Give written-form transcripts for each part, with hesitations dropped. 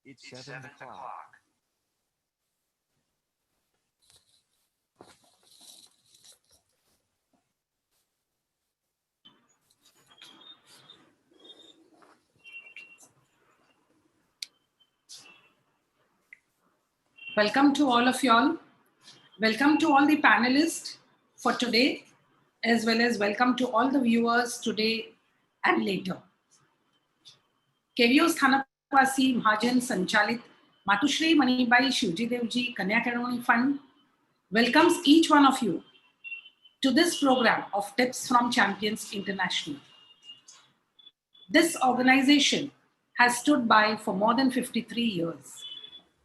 It's 7 o'clock. Welcome to all of y'all. Welcome to all the panelists for today, as well as welcome to all the viewers today and later. KVO Sthanapasi Mahajan Sanchalit Matushri Manibai Shivji Devji Kanya Academy Fund welcomes each one of you to this program of Tips from Champions International. This organization has stood by for more than 53 years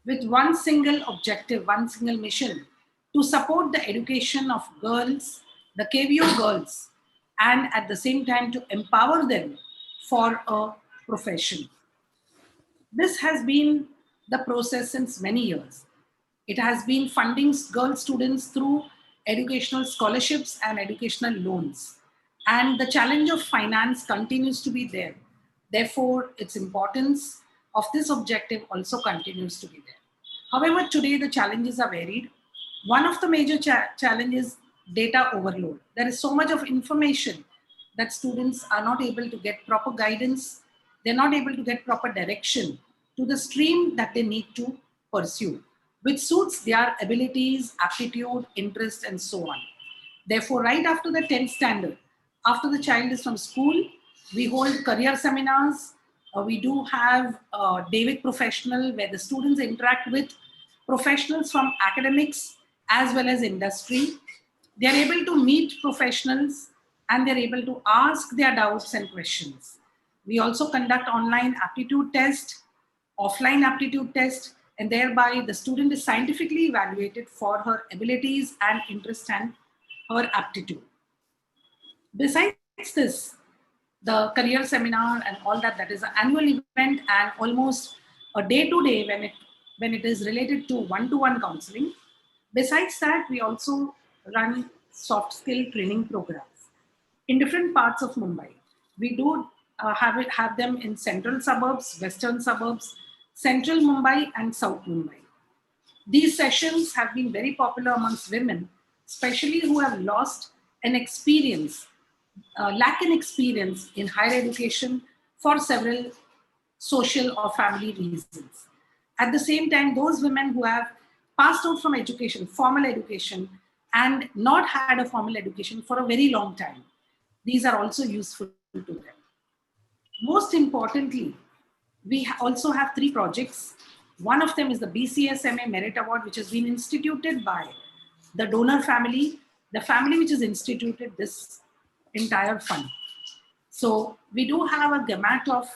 with one single objective, one single mission to support the education of girls, the KVO girls, and at the same time to empower them for a profession. This has been the process since many years. It has been funding girl students through educational scholarships and educational loans. And the challenge of finance continues to be there. Therefore, its importance of this objective also continues to be there. However, today the challenges are varied. One of the major challenges is data overload. There is so much of information that students are not able to get proper guidance. They're not able to get proper direction to the stream that they need to pursue, which suits their abilities, aptitude, interest, and so on. Therefore, right after the 10th standard, after the child is from school, we hold career seminars. We do have Day with Professional where the students interact with professionals from academics as well as industry. They are able to meet professionals and they're able to ask their doubts and questions. We also conduct online aptitude test, offline aptitude test, and thereby the student is scientifically evaluated for her abilities and interest and her aptitude. Besides this, the career seminar and all that is an annual event and almost a day-to-day when it is related to one-to-one counseling. Besides that, we also run soft skill training programs in different parts of Mumbai. We do have them in central suburbs, western suburbs, central Mumbai and south Mumbai. These sessions have been very popular amongst women, especially who have lost an experience, lack in experience in higher education for several social or family reasons. At the same time, those women who have passed out from education, formal education, and not had a formal education for a very long time, these are also useful to them. Most importantly, we also have 3 projects. One of them is the BCSMA Merit Award, which has been instituted by the donor family, the family which has instituted this entire fund. So we do have a gamut of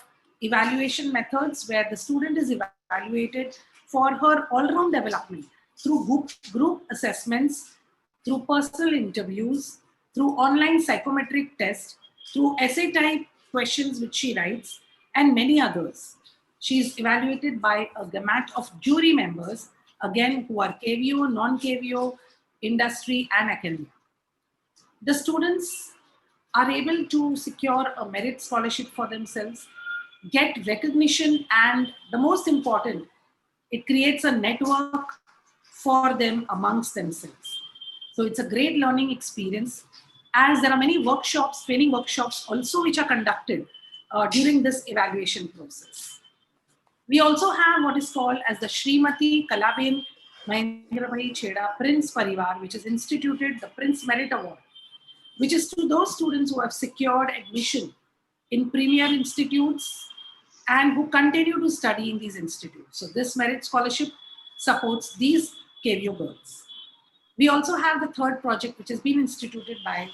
evaluation methods where the student is evaluated for her all-round development through group assessments, through personal interviews, through online psychometric tests, through essay type questions which she writes, and many others. She is evaluated by a gamut of jury members, again, who are KVO, non-KVO, industry, and academia. The students are able to secure a merit scholarship for themselves, get recognition, and the most important, it creates a network for them amongst themselves. So it's a great learning experience, as there are many workshops, training workshops also which are conducted during this evaluation process. We also have what is called as the Srimati Kalaben Mahendrabhai Chheda Prince Parivar, which is instituted the Prince Merit Award, which is to those students who have secured admission in premier institutes and who continue to study in these institutes. So this merit scholarship supports these KVO girls. We also have the 3rd project, which has been instituted by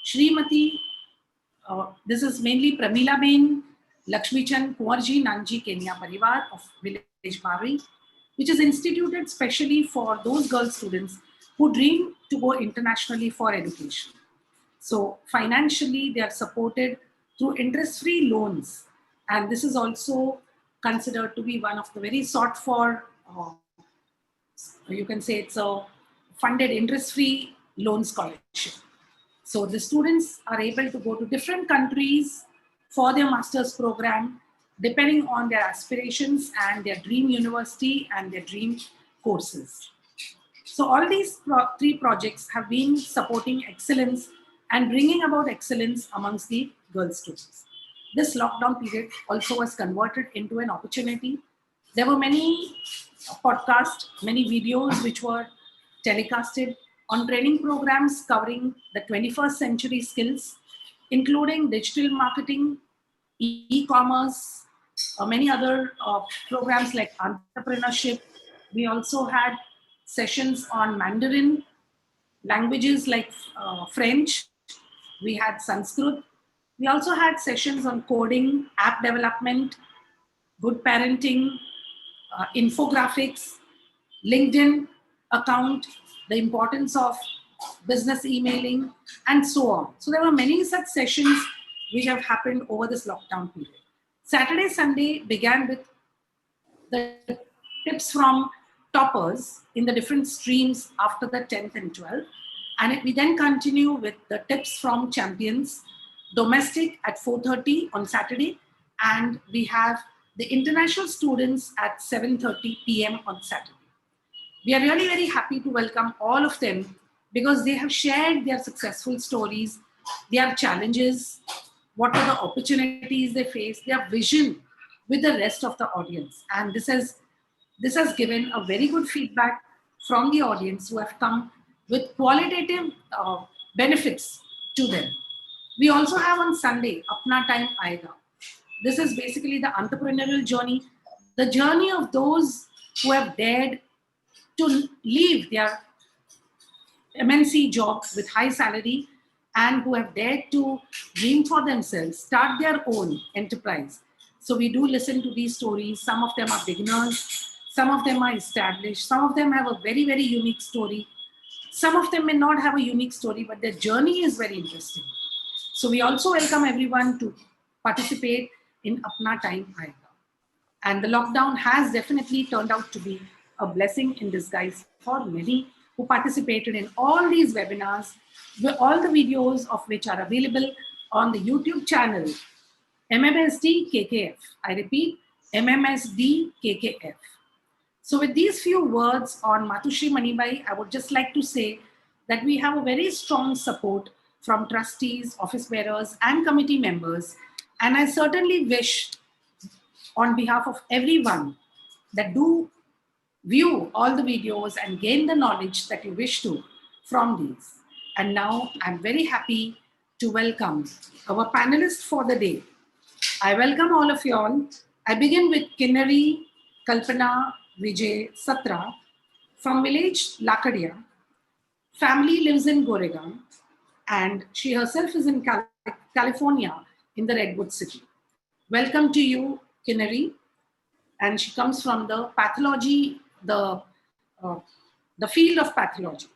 Srimati, this is mainly Pramila Bain, Lakshmi Chand Kumarji Nanji Kenya Parivar of village Mari, which is instituted specially for those girl students who dream to go internationally for education. So financially, they are supported through interest-free loans. And this is also considered to be one of the very sought for, you can say it's a funded interest-free loan scholarship. So the students are able to go to different countries for their master's program. depending on their aspirations and their dream university and their dream courses. So all these three projects have been supporting excellence and bringing about excellence amongst the girl students. This lockdown period also was converted into an opportunity. There were many podcasts, many videos which were telecasted on training programs covering the 21st century skills, including digital marketing, e-commerce, many other programs like entrepreneurship. We also had sessions on Mandarin, languages like French. We had Sanskrit. We also had sessions on coding, app development, good parenting, infographics, LinkedIn account, the importance of business emailing, and so on. So there were many such sessions which have happened over this lockdown period. Saturday, Sunday began with the tips from toppers in the different streams after the 10th and 12th. And we then continue with the tips from champions, domestic at 4:30 on Saturday. And we have the international students at 7:30 p.m. on Saturday. We are really very happy to welcome all of them because they have shared their successful stories, their challenges, what are the opportunities they face, their vision with the rest of the audience. And this has given a very good feedback from the audience who have come with qualitative benefits to them. We also have on Sunday, Apna Time Aayega. This is basically the entrepreneurial journey, the journey of those who have dared to leave their MNC job with high salary and who have dared to dream for themselves, start their own enterprise. So we do listen to these stories. Some of them are beginners, some of them are established, some of them have a very, very unique story. Some of them may not have a unique story, but their journey is very interesting. So we also welcome everyone to participate in Apna Time Aayega. And the lockdown has definitely turned out to be a blessing in disguise for many who participated in all these webinars, all the videos of which are available on the YouTube channel, MMSD KKF. I repeat, MMSD KKF. So with these few words on Matushri Manibai, I would just like to say that we have a very strong support from trustees, office bearers, and committee members. And I certainly wish on behalf of everyone that do view all the videos and gain the knowledge that you wish to from these. And now I'm very happy to welcome our panelists for the day. I welcome all of you all. I begin with Kinnari Kalpana Vijay Satra from village Lakadia. Family lives in Goregaon and she herself is in California in the Redwood City. Welcome to you, Kinnari. And she comes from the pathology, the field of pathology.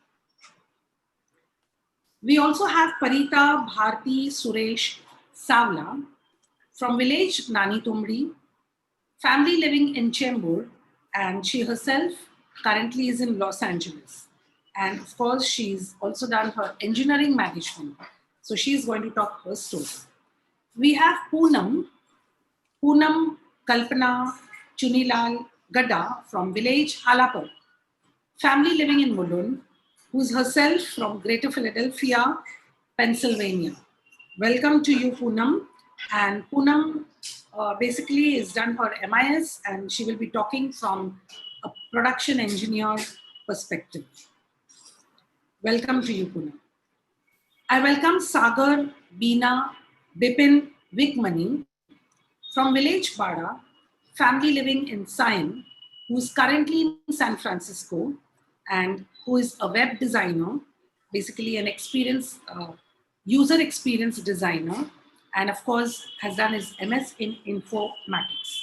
We also have Parita Bharti Suresh Savla from village Nani Tumri, family living in Chembur, and she herself currently is in Los Angeles. And of course, she's also done her engineering management. So she's going to talk her story. We have Poonam Kalpana Chunilal Gadda from village Halapur, family living in Mulund, who's herself from Greater Philadelphia, Pennsylvania. Welcome to you, Poonam. And Poonam basically has done her MIS and she will be talking from a production engineer perspective. Welcome to you, Poonam. I welcome Sagar, Beena, Bipin, Vikmani from village Bada, family living in Sion, who's currently in San Francisco and who is a web designer, basically an user experience designer, and of course has done his MS in informatics.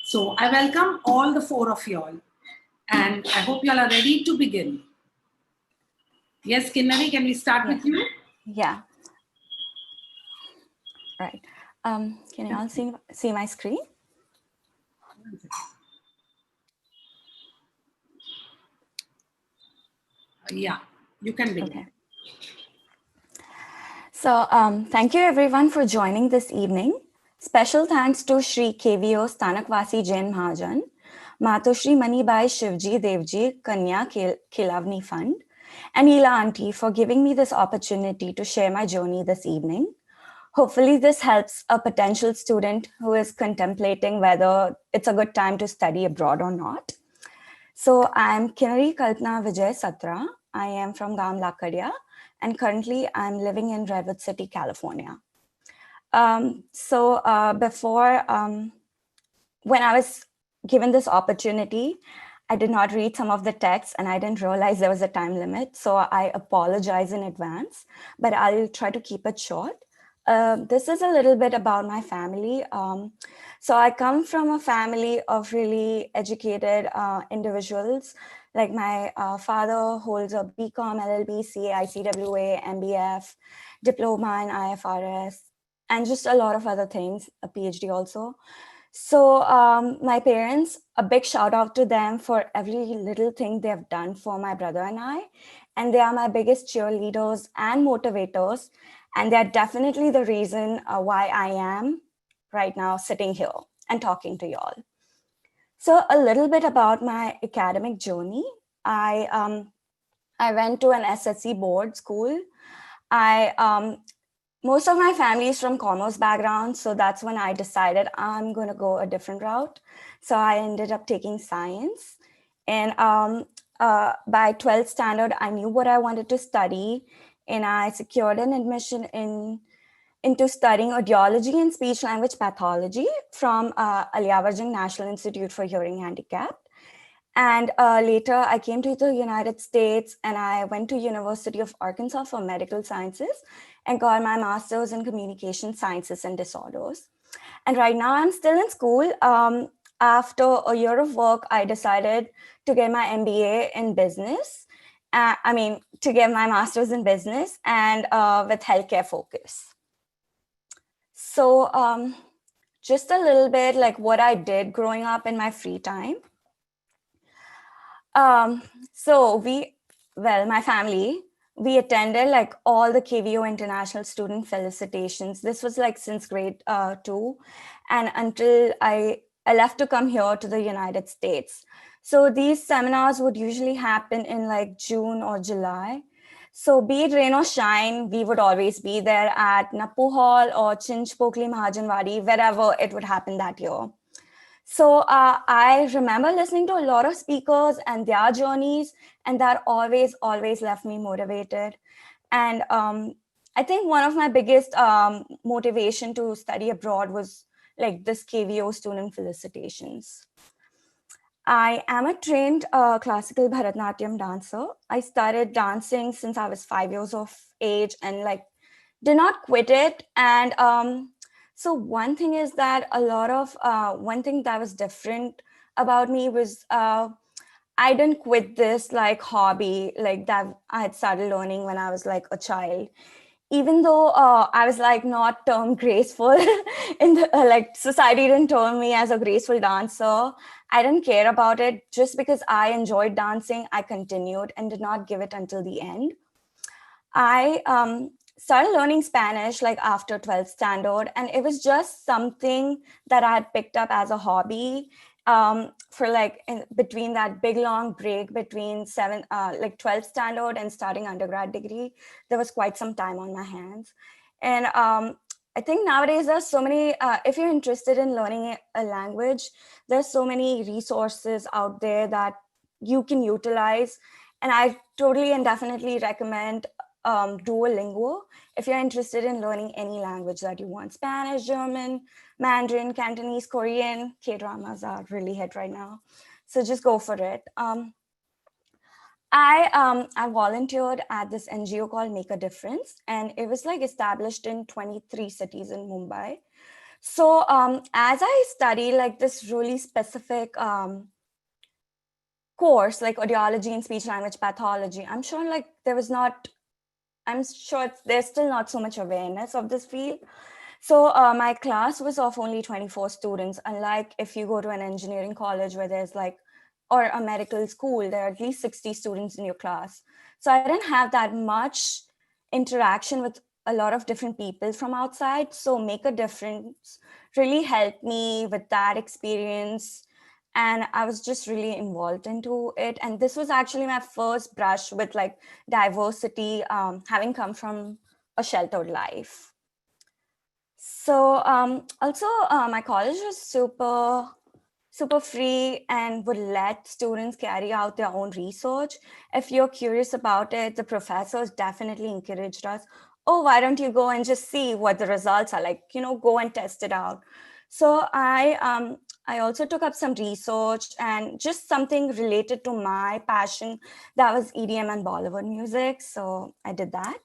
So I welcome all the four of you all and I hope you all are ready to begin. Yes, Kinnari, can we start with you? Yeah. Right. Can you all see my screen? Yeah, you can begin. Okay. So thank you everyone for joining this evening. Special thanks to Shri KVO Stanakwasi Jain Mahajan, Matoshri Manibai Shivji Devji Kanya Khilavni Fund, and Ila Auntie for giving me this opportunity to share my journey this evening. Hopefully this helps a potential student who is contemplating whether it's a good time to study abroad or not. So I'm Kinari Kalpana Vijay Satra. I am from Gam Lakadia, and currently I'm living in Redwood City, California. When I was given this opportunity, I did not read some of the texts and I didn't realize there was a time limit. So I apologize in advance, but I'll try to keep it short. This is a little bit about my family. So I come from a family of really educated individuals. Like my father holds a BCom, LLB, CA, ICWA, MBF, diploma in IFRS, and just a lot of other things, a PhD also. So my parents, a big shout out to them for every little thing they've done for my brother and I. And they are my biggest cheerleaders and motivators. And they're definitely the reason why I am right now sitting here and talking to y'all. So a little bit about my academic journey. I went to an SSC board school. Most of my family is from commerce background, so that's when I decided I'm going to go a different route. So I ended up taking science. And by 12th standard, I knew what I wanted to study, and I secured an admission into studying audiology and speech language pathology from Aliavarjung National Institute for Hearing Handicapped. And later I came to the United States and I went to University of Arkansas for medical sciences and got my master's in communication sciences and disorders. And right now I'm still in school. After a year of work, I decided to get my MBA in business. To get my master's in business and with healthcare focus. So just a little bit like what I did growing up in my free time. My family, we attended like all the KVO International Student Felicitations. This was like since grade 2 and until I left to come here to the United States. So these seminars would usually happen in like June or July. So be it rain or shine, we would always be there at Nappu Hall or Chinchpokli Mahajanwadi, wherever it would happen that year. So I remember listening to a lot of speakers and their journeys, and that always left me motivated. And I think one of my biggest motivation to study abroad was like this KVO student felicitations. I am a trained classical Bharatanatyam dancer. I started dancing since I was 5 years of age and like did not quit it. And so one thing is that one thing that was different about me was I didn't quit this like hobby like that I had started learning when I was like a child. Even though I was like not termed graceful in the like society didn't term me as a graceful dancer, I didn't care about it. Just because I enjoyed dancing, I continued and did not give it until the end. I started learning Spanish like after 12th standard, and it was just something that I had picked up as a hobby for like between that big long break between 12th standard and starting undergrad degree. There was quite some time on my hands. And I think nowadays there's so many, if you're interested in learning a language, there's so many resources out there that you can utilize. And I totally and definitely recommend Duolingo if you're interested in learning any language that you want. Spanish, German, Mandarin, Cantonese, Korean, K-dramas are really hit right now. So just go for it. I volunteered at this NGO called Make a Difference, and it was like established in 23 cities in Mumbai. So as I study like this really specific course, like audiology and speech language pathology, I'm sure there's still not so much awareness of this field. So my class was of only 24 students, unlike if you go to an engineering college where there's like, or a medical school, there are at least 60 students in your class. So I didn't have that much interaction with a lot of different people from outside. So Make a Difference really helped me with that experience. And I was just really involved into it. And this was actually my first brush with like diversity, having come from a sheltered life. So also my college was super free and would let students carry out their own research. If you're curious about it, the professors definitely encouraged us. Oh, why don't you go and just see what the results are like? Go and test it out. So I also took up some research and just something related to my passion, that was EDM and Bollywood music. So I did that.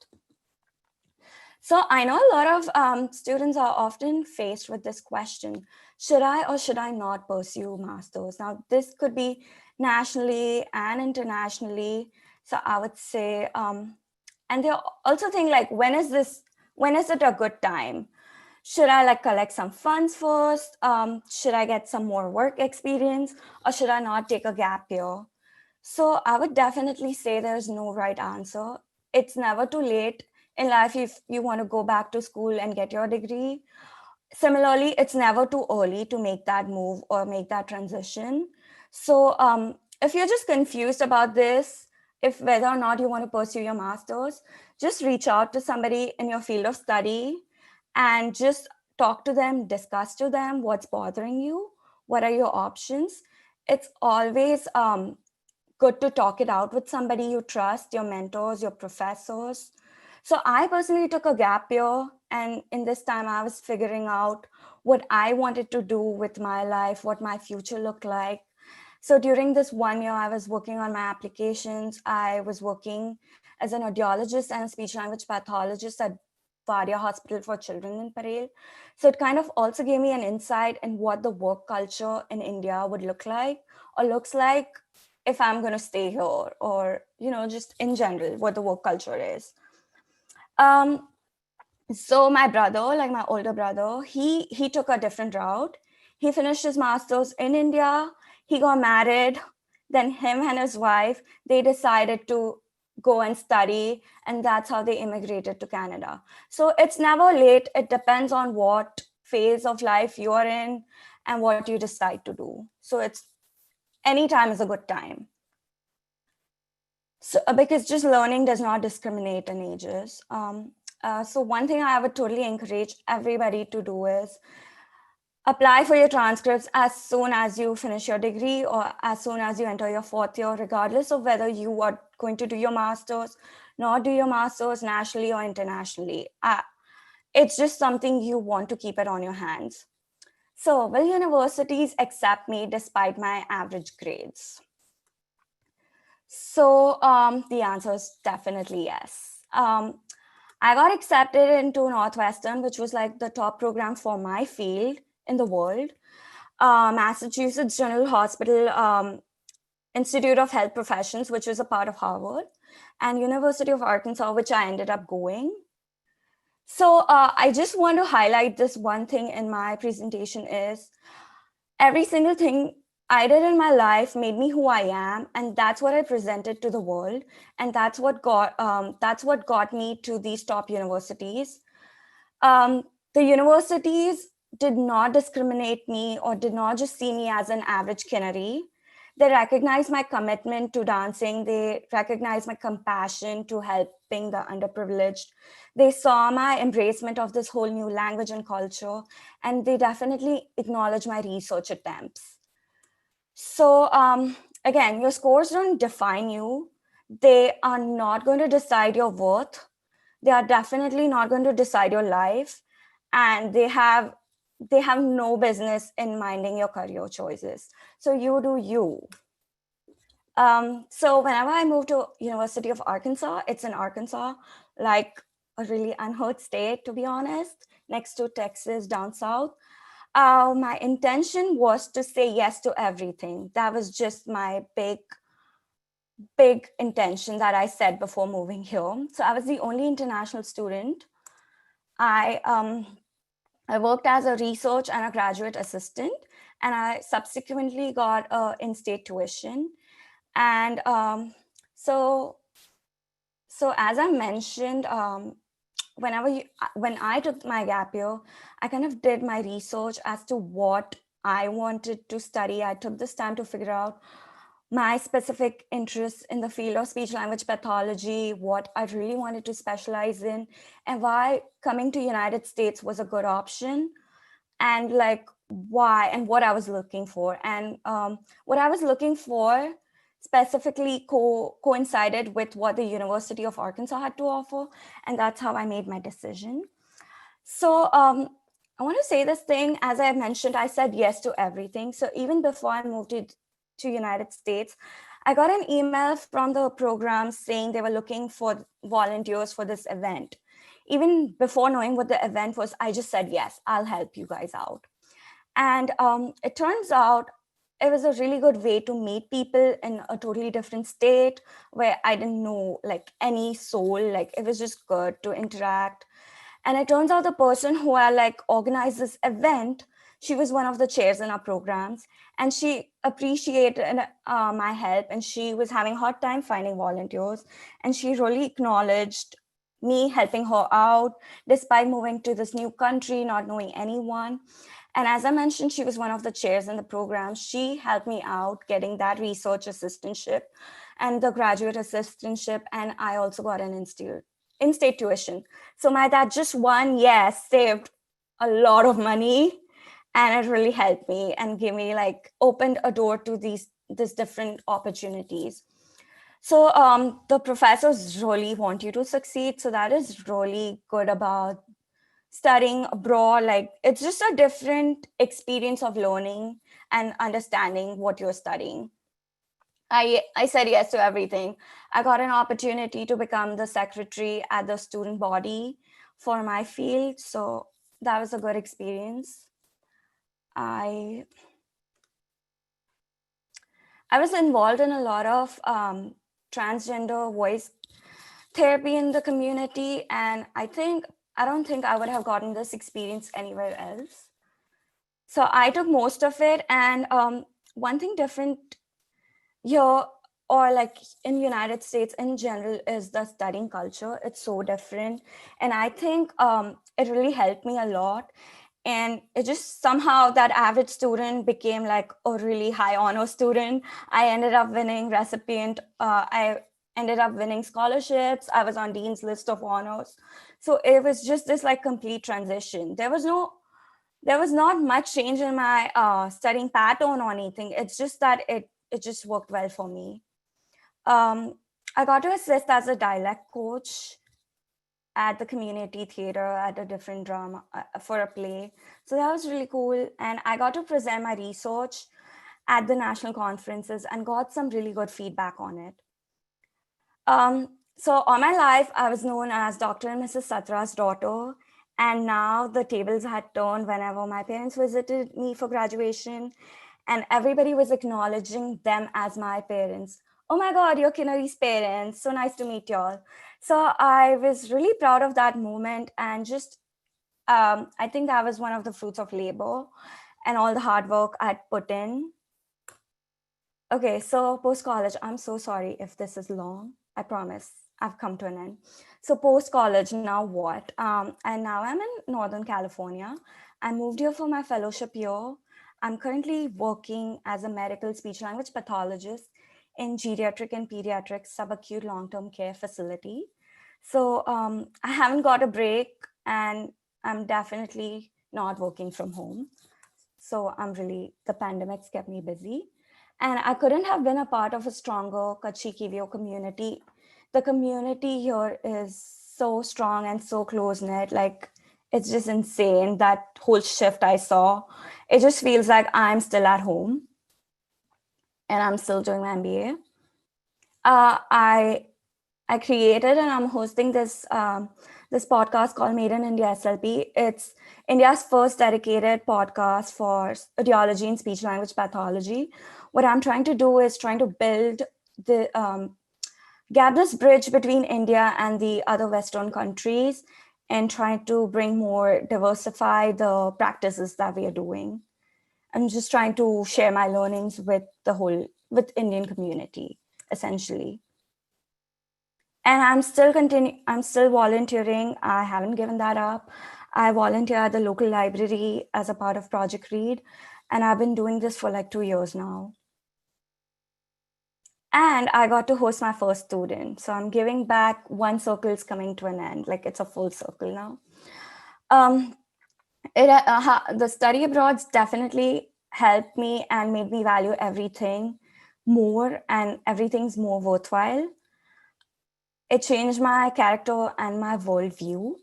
So I know a lot of students are often faced with this question: should I or should I not pursue masters? Now, this could be nationally and internationally. So I would say, and they also think like, when is it a good time? Should I like collect some funds first? Should I get some more work experience, or should I not take a gap year? So I would definitely say there's no right answer. It's never too late in life if you want to go back to school and get your degree. Similarly, it's never too early to make that move or make that transition. So if you're just confused about this, if whether or not you want to pursue your master's, just reach out to somebody in your field of study and just talk to them, discuss to them what's bothering you, what are your options. It's always good to talk it out with somebody you trust, your mentors, your professors. So I personally took a gap year, and in this time I was figuring out what I wanted to do with my life, what my future looked like. So during this 1 year, I was working on my applications. I was working as an audiologist and a speech language pathologist at Vadia Hospital for Children in Parel. So it kind of also gave me an insight in what the work culture in India would look like or looks like if I'm going to stay here, or, just in general, what the work culture is. So my brother, like my older brother, he took a different route. He finished his master's in India. He got married. Then him and his wife, they decided to go and study, and that's how they immigrated to Canada. So it's never late. It depends on what phase of life you're in and what you decide to do. So it's any time is a good time. So because just learning does not discriminate in ages. So one thing I would totally encourage everybody to do is apply for your transcripts as soon as you finish your degree or as soon as you enter your 4th year, regardless of whether you are going to do your master's, not do your master's nationally or internationally. It's just something you want to keep it on your hands. So will universities accept me despite my average grades? So the answer is definitely yes. I got accepted into Northwestern, which was like the top program for my field in the world. Massachusetts General Hospital Institute of Health Professions, which was a part of Harvard, and University of Arkansas, which I ended up going. So I just want to highlight this one thing in my presentation is every single thing I did in my life made me who I am, and that's what I presented to the world, and that's what got me to these top universities. The universities did not discriminate me or did not just see me as an average Kinnari. They recognized my commitment to dancing. They recognized my compassion to helping the underprivileged. They saw my embracement of this whole new language and culture, and they definitely acknowledge my research attempts. So again, your scores don't define you. They are not going to decide your worth. They are definitely not going to decide your life, and they have no business in minding your career choices. So you do you. So whenever I moved to University of Arkansas, it's in Arkansas, like a really unheard state, to be honest, next to Texas down south. My intention was to say yes to everything. That was just my big intention that I set before moving here. So I was the only international student. I worked as a research and a graduate assistant, and I subsequently got in-state tuition. And so as I mentioned, when I took my gap year, I kind of did my research as to what I wanted to study. I took this time to figure out my specific interests in the field of speech language pathology, what I really wanted to specialize in, and why coming to United States was a good option, and like why and what I was looking for. And what I was looking for specifically coincided with what the University of Arkansas had to offer, and that's how I made my decision. So I want to say this thing, as I mentioned, I said yes to everything. So even before I moved to United States, I got an email from the program saying they were looking for volunteers for this event. Even before knowing what the event was, I just said, yes, I'll help you guys out. And it turns out it was a really good way to meet people in a totally different state where I didn't know like any soul. Like it was just good to interact. And it turns out the person who I like organized this event, she was one of the chairs in our programs, and she appreciated my help, and she was having a hard time finding volunteers, and she really acknowledged me helping her out despite moving to this new country, not knowing anyone. And as I mentioned, she was one of the chairs in the program. She helped me out getting that research assistantship and the graduate assistantship, and I also got an in-state tuition. So my dad just one yes saved a lot of money, and it really helped me and gave me like opened a door to these different opportunities. So the professors really want you to succeed. So that is really good about studying abroad. Like it's just a different experience of learning and understanding what you're studying. I said yes to everything. I got an opportunity to become the secretary at the student body for my field. So that was a good experience. I was involved in a lot of transgender voice therapy in the community. And I don't think I would have gotten this experience anywhere else. So I took most of it. And one thing different here, or like in United States in general, is the studying culture. It's so different. And I think it really helped me a lot. And it just somehow that average student became like a really high honor student. I ended up winning I ended up winning scholarships. I was on Dean's list of honors. So it was just this like complete transition. There was not much change in my studying pattern or anything. It's just that it just worked well for me. I got to assist as a dialect coach at the community theater at a different drama for a play. So that was really cool. And I got to present my research at the national conferences and got some really good feedback on it. So all my life, I was known as Dr. and Mrs. Satra's daughter. And now the tables had turned whenever my parents visited me for graduation, and everybody was acknowledging them as my parents. Oh my God, you're Kinnari's parents. So nice to meet y'all. So I was really proud of that moment, and just, I think that was one of the fruits of labor and all the hard work I'd put in. Okay, so post-college, I'm so sorry if this is long. I promise I've come to an end. So post-college, now what? And now I'm in Northern California. I moved here for my fellowship year. I'm currently working as a medical speech language pathologist in geriatric and pediatric subacute long-term care facility. So I haven't got a break, and I'm definitely not working from home. So the pandemic's kept me busy. And I couldn't have been a part of a stronger Kutchi Kivio community. The community here is so strong and so close-knit. Like, it's just insane, that whole shift I saw. It just feels like I'm still at home and I'm still doing my MBA. I created and I'm hosting this this podcast called Made in India SLP. It's India's first dedicated podcast for audiology and speech language pathology. What I'm trying to do is trying to build the gap this bridge between India and the other Western countries, and trying to bring more diversify the practices that we are doing. I'm just trying to share my learnings with Indian community, essentially. And I'm still volunteering. I haven't given that up. I volunteer at the local library as a part of Project Read, and I've been doing this for like 2 years now. And I got to host my first student. So I'm giving back. One circle's coming to an end. Like it's a full circle now. Um, the study abroads definitely helped me and made me value everything more, and everything's more worthwhile. It changed my character and my worldview.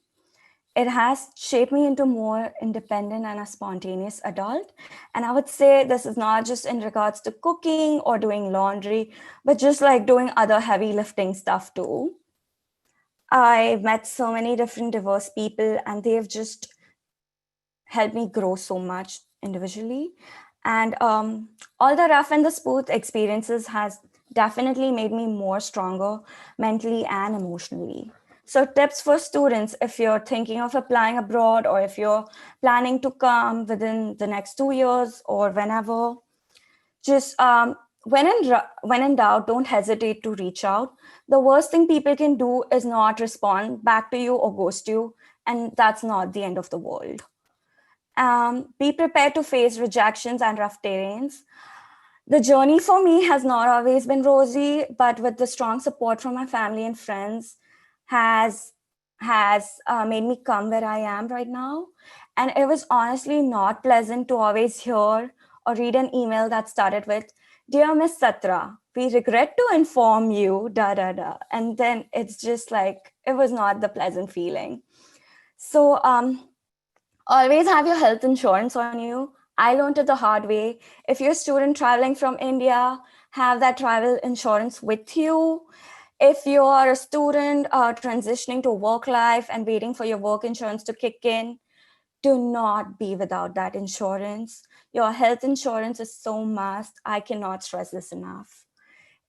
It has shaped me into more independent and a spontaneous adult. And I would say this is not just in regards to cooking or doing laundry, but just like doing other heavy lifting stuff too. I met so many different diverse people, and they've just helped me grow so much individually. And all the rough and the smooth experiences has definitely made me more stronger mentally and emotionally. So tips for students, if you're thinking of applying abroad or if you're planning to come within the next 2 years or whenever, just when in doubt, don't hesitate to reach out. The worst thing people can do is not respond back to you or ghost you, and that's not the end of the world. Be prepared to face rejections and rough terrains. The journey for me has not always been rosy, but with the strong support from my family and friends, has made me come where I am right now. And it was honestly not pleasant to always hear or read an email that started with, "Dear Miss Satra, we regret to inform you, da da da." And then it's just like, it was not the pleasant feeling. So, always have your health insurance on you. I learned it the hard way. If you're a student traveling from India, have that travel insurance with you. If you are a student transitioning to work life and waiting for your work insurance to kick in, do not be without that insurance. Your health insurance is so must. I cannot stress this enough.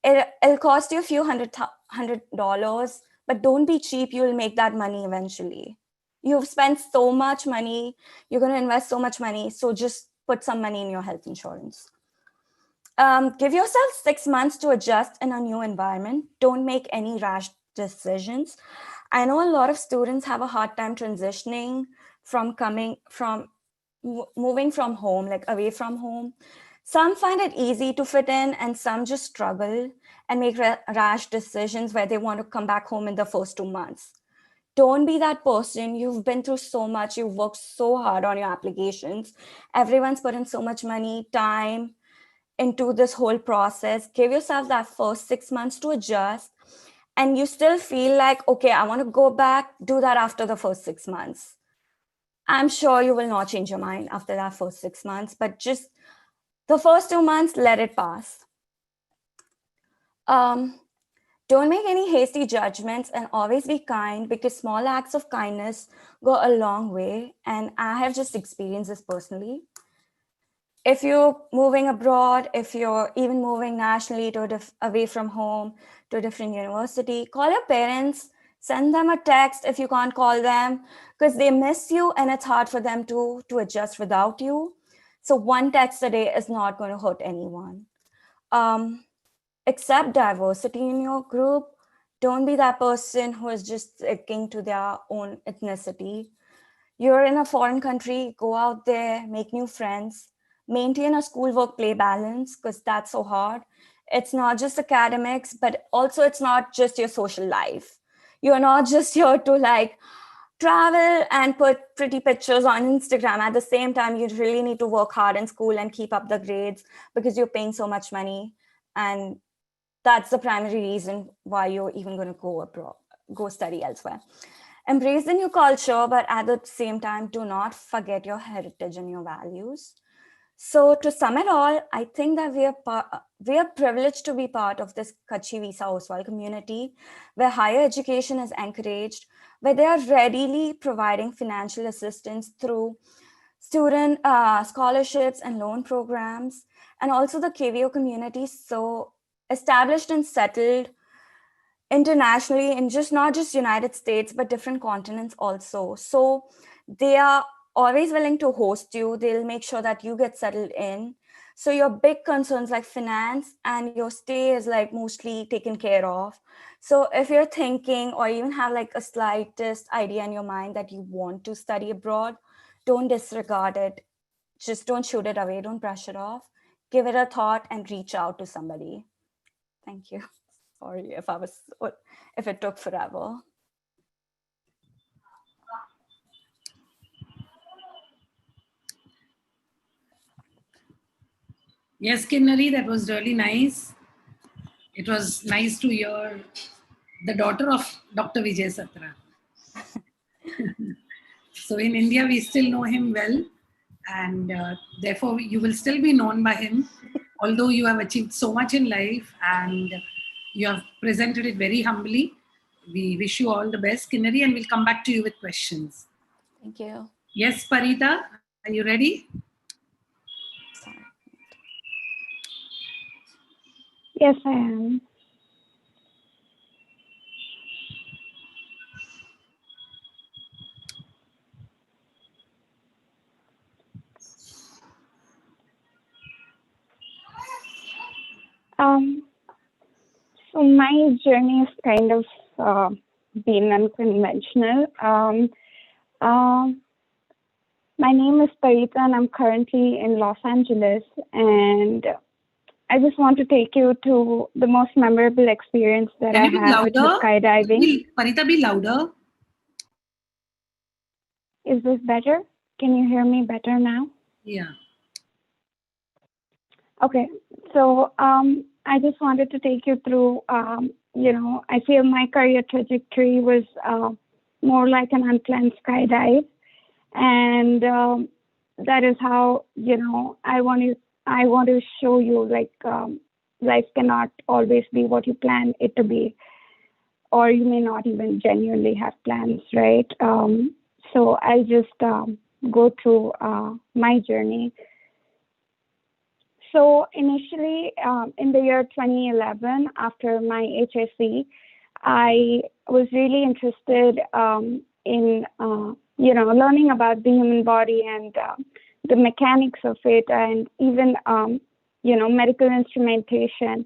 It'll cost you a few hundred dollars, but don't be cheap. You'll make that money eventually. You've spent so much money, you're going to invest so much money, so just put some money in your health insurance. Give yourself 6 months to adjust in a new environment. Don't make any rash decisions. I know a lot of students have a hard time transitioning from moving from home, like away from home. Some find it easy to fit in, and some just struggle and make rash decisions where they want to come back home in the first 2 months. Don't be that person. You've been through so much. You've worked so hard on your applications. Everyone's put in so much money, time into this whole process. Give yourself that first 6 months to adjust. And you still feel like, okay, I want to go back, do that after the first 6 months. I'm sure you will not change your mind after that first 6 months, but just the first 2 months, let it pass. Don't make any hasty judgments, and always be kind, because small acts of kindness go a long way. And I have just experienced this personally. If you're moving abroad, if you're even moving nationally to away from home to a different university, call your parents, send them a text if you can't call them, because they miss you and it's hard for them to adjust without you. So one text a day is not going to hurt anyone. Accept diversity in your group. Don't be that person who is just sticking to their own ethnicity. You're in a foreign country, go out there, make new friends, maintain a school work play balance, because that's so hard. It's not just academics, but also it's not just your social life. You're not just here to like travel and put pretty pictures on Instagram. At the same time, you really need to work hard in school and keep up the grades, because you're paying so much money. And that's the primary reason why you're even going to go abroad, go study elsewhere. Embrace the new culture, but at the same time, do not forget your heritage and your values. So to sum it all, I think that we are privileged to be part of this Kutchi Visa Oswal community, where higher education is encouraged, where they are readily providing financial assistance through student scholarships and loan programs, and also the KVO community is so established and settled internationally in just not just United States, but different continents also. So they are always willing to host you. They'll make sure that you get settled in. So your big concerns like finance and your stay is like mostly taken care of. So if you're thinking or even have like a slightest idea in your mind that you want to study abroad, don't disregard it. Just don't shoot it away. Don't brush it off. Give it a thought and reach out to somebody. Thank you. Sorry if it took forever. Yes, Kinnari, that was really nice. It was nice to hear the daughter of Dr. Vijay Satra. So in India, we still know him well, and therefore you will still be known by him, although you have achieved so much in life and you have presented it very humbly. We wish you all the best, Kinnari, and we'll come back to you with questions. Thank you. Yes, Parita, are you ready? Sorry. Yes, I am. So my journey is kind of been unconventional. My name is Parita and I'm currently in Los Angeles, and I just want to take you to the most memorable experience that Can I you be have, which is louder? skydiving. Parita, be louder. Is this better? Can you hear me better now? Yeah. Okay, so I just wanted to take you through, I feel my career trajectory was more like an unplanned skydive. And that is how, I want to show you, like, life cannot always be what you plan it to be, or you may not even genuinely have plans, right? So I'll just go through my journey. So initially, in the year 2011, after my HSC, I was really interested in, learning about the human body and the mechanics of it, and even, medical instrumentation.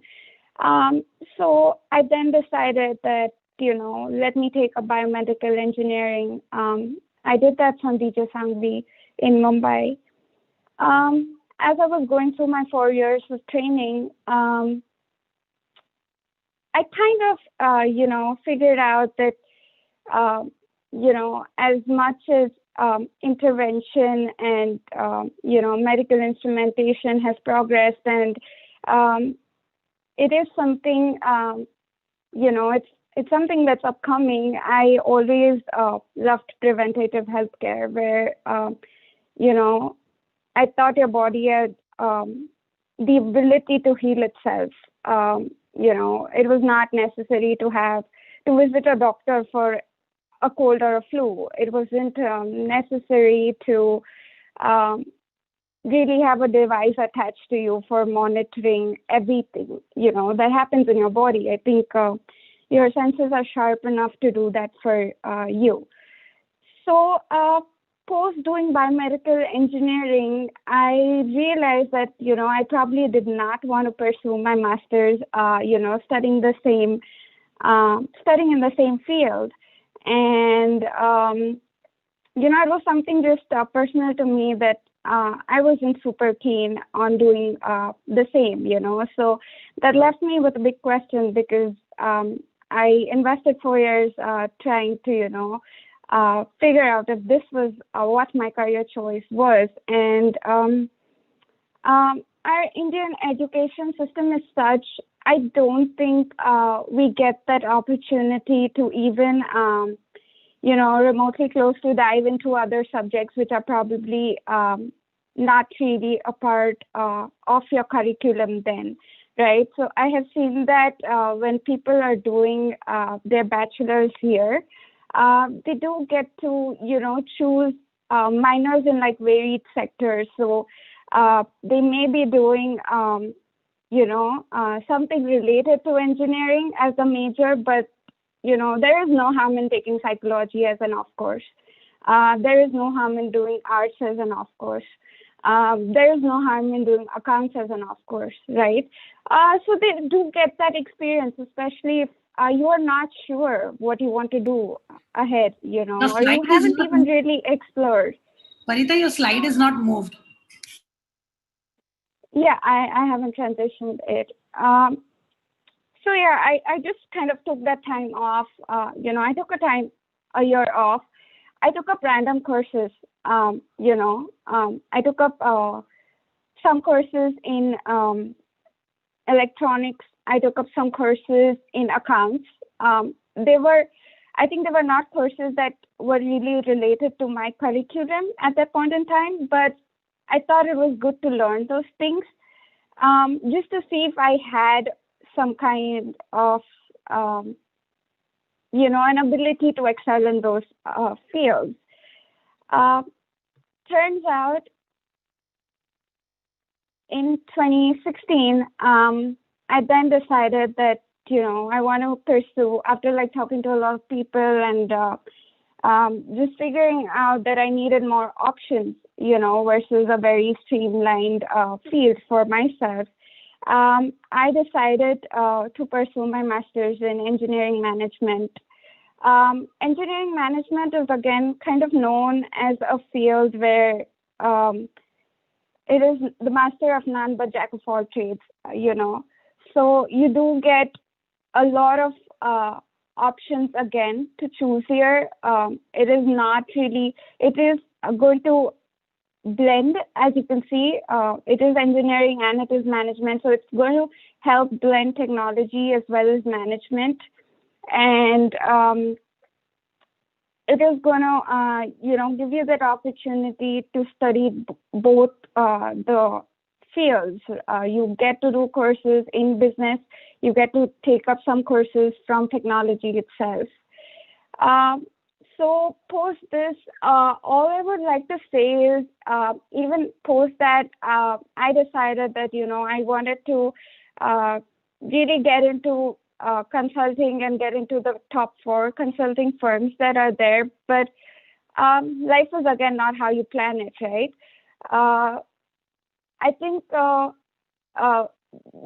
So I then decided that, let me take a biomedical engineering. I did that from DJ Sangvi in Mumbai. As I was going through my 4 years of training, I kind of, figured out that, as much as intervention and, medical instrumentation has progressed, and it is something, it's something that's upcoming. I always loved preventative healthcare, where, I thought your body had the ability to heal itself. It was not necessary to visit a doctor for a cold or a flu. It wasn't necessary to really have a device attached to you for monitoring everything, that happens in your body. I think your senses are sharp enough to do that for you. So, post doing biomedical engineering, I realized that, I probably did not want to pursue my master's, studying in the same field. And, it was something just personal to me that I wasn't super keen on doing the same, So that left me with a big question, because I invested 4 years trying to, figure out if this was what my career choice was. And our Indian education system is such, I don't think we get that opportunity to even, remotely close to dive into other subjects which are probably not really a part of your curriculum then, right? So I have seen that when people are doing their bachelor's here, they do get to, choose minors in like varied sectors. So they may be doing, something related to engineering as a major, but, there is no harm in taking psychology as an off course. There is no harm in doing arts as an off course. There is no harm in doing accounts as an off course, right? So they do get that experience, especially if you are not sure what you want to do ahead, The or you slide is haven't not even really explored. Parita, your slide is not moved. Yeah, I haven't transitioned it. So yeah, I just kind of took that time off. I took a year off. I took up random courses. I took up some courses in electronics. I took up some courses in accounts. I think they were not courses that were really related to my curriculum at that point in time, but I thought it was good to learn those things, just to see if I had some kind of, an ability to excel in those fields. Turns out in 2016, I then decided that, I want to pursue, after like talking to a lot of people and just figuring out that I needed more options, versus a very streamlined field for myself. I decided to pursue my master's in engineering management. Engineering management is again kind of known as a field where it is the master of none but jack of all trades, So you do get a lot of options again to choose here. It is not really, it is going to blend, as you can see. It is engineering and it is management, so it's going to help blend technology as well as management, and it is going to give you that opportunity to study both the fields. You get to do courses in business, you get to take up some courses from technology itself. So post this, all I would like to say is, even post that, I decided that, I wanted to really get into consulting and get into the top 4 consulting firms that are there. But life is, again, not how you plan it, right? I think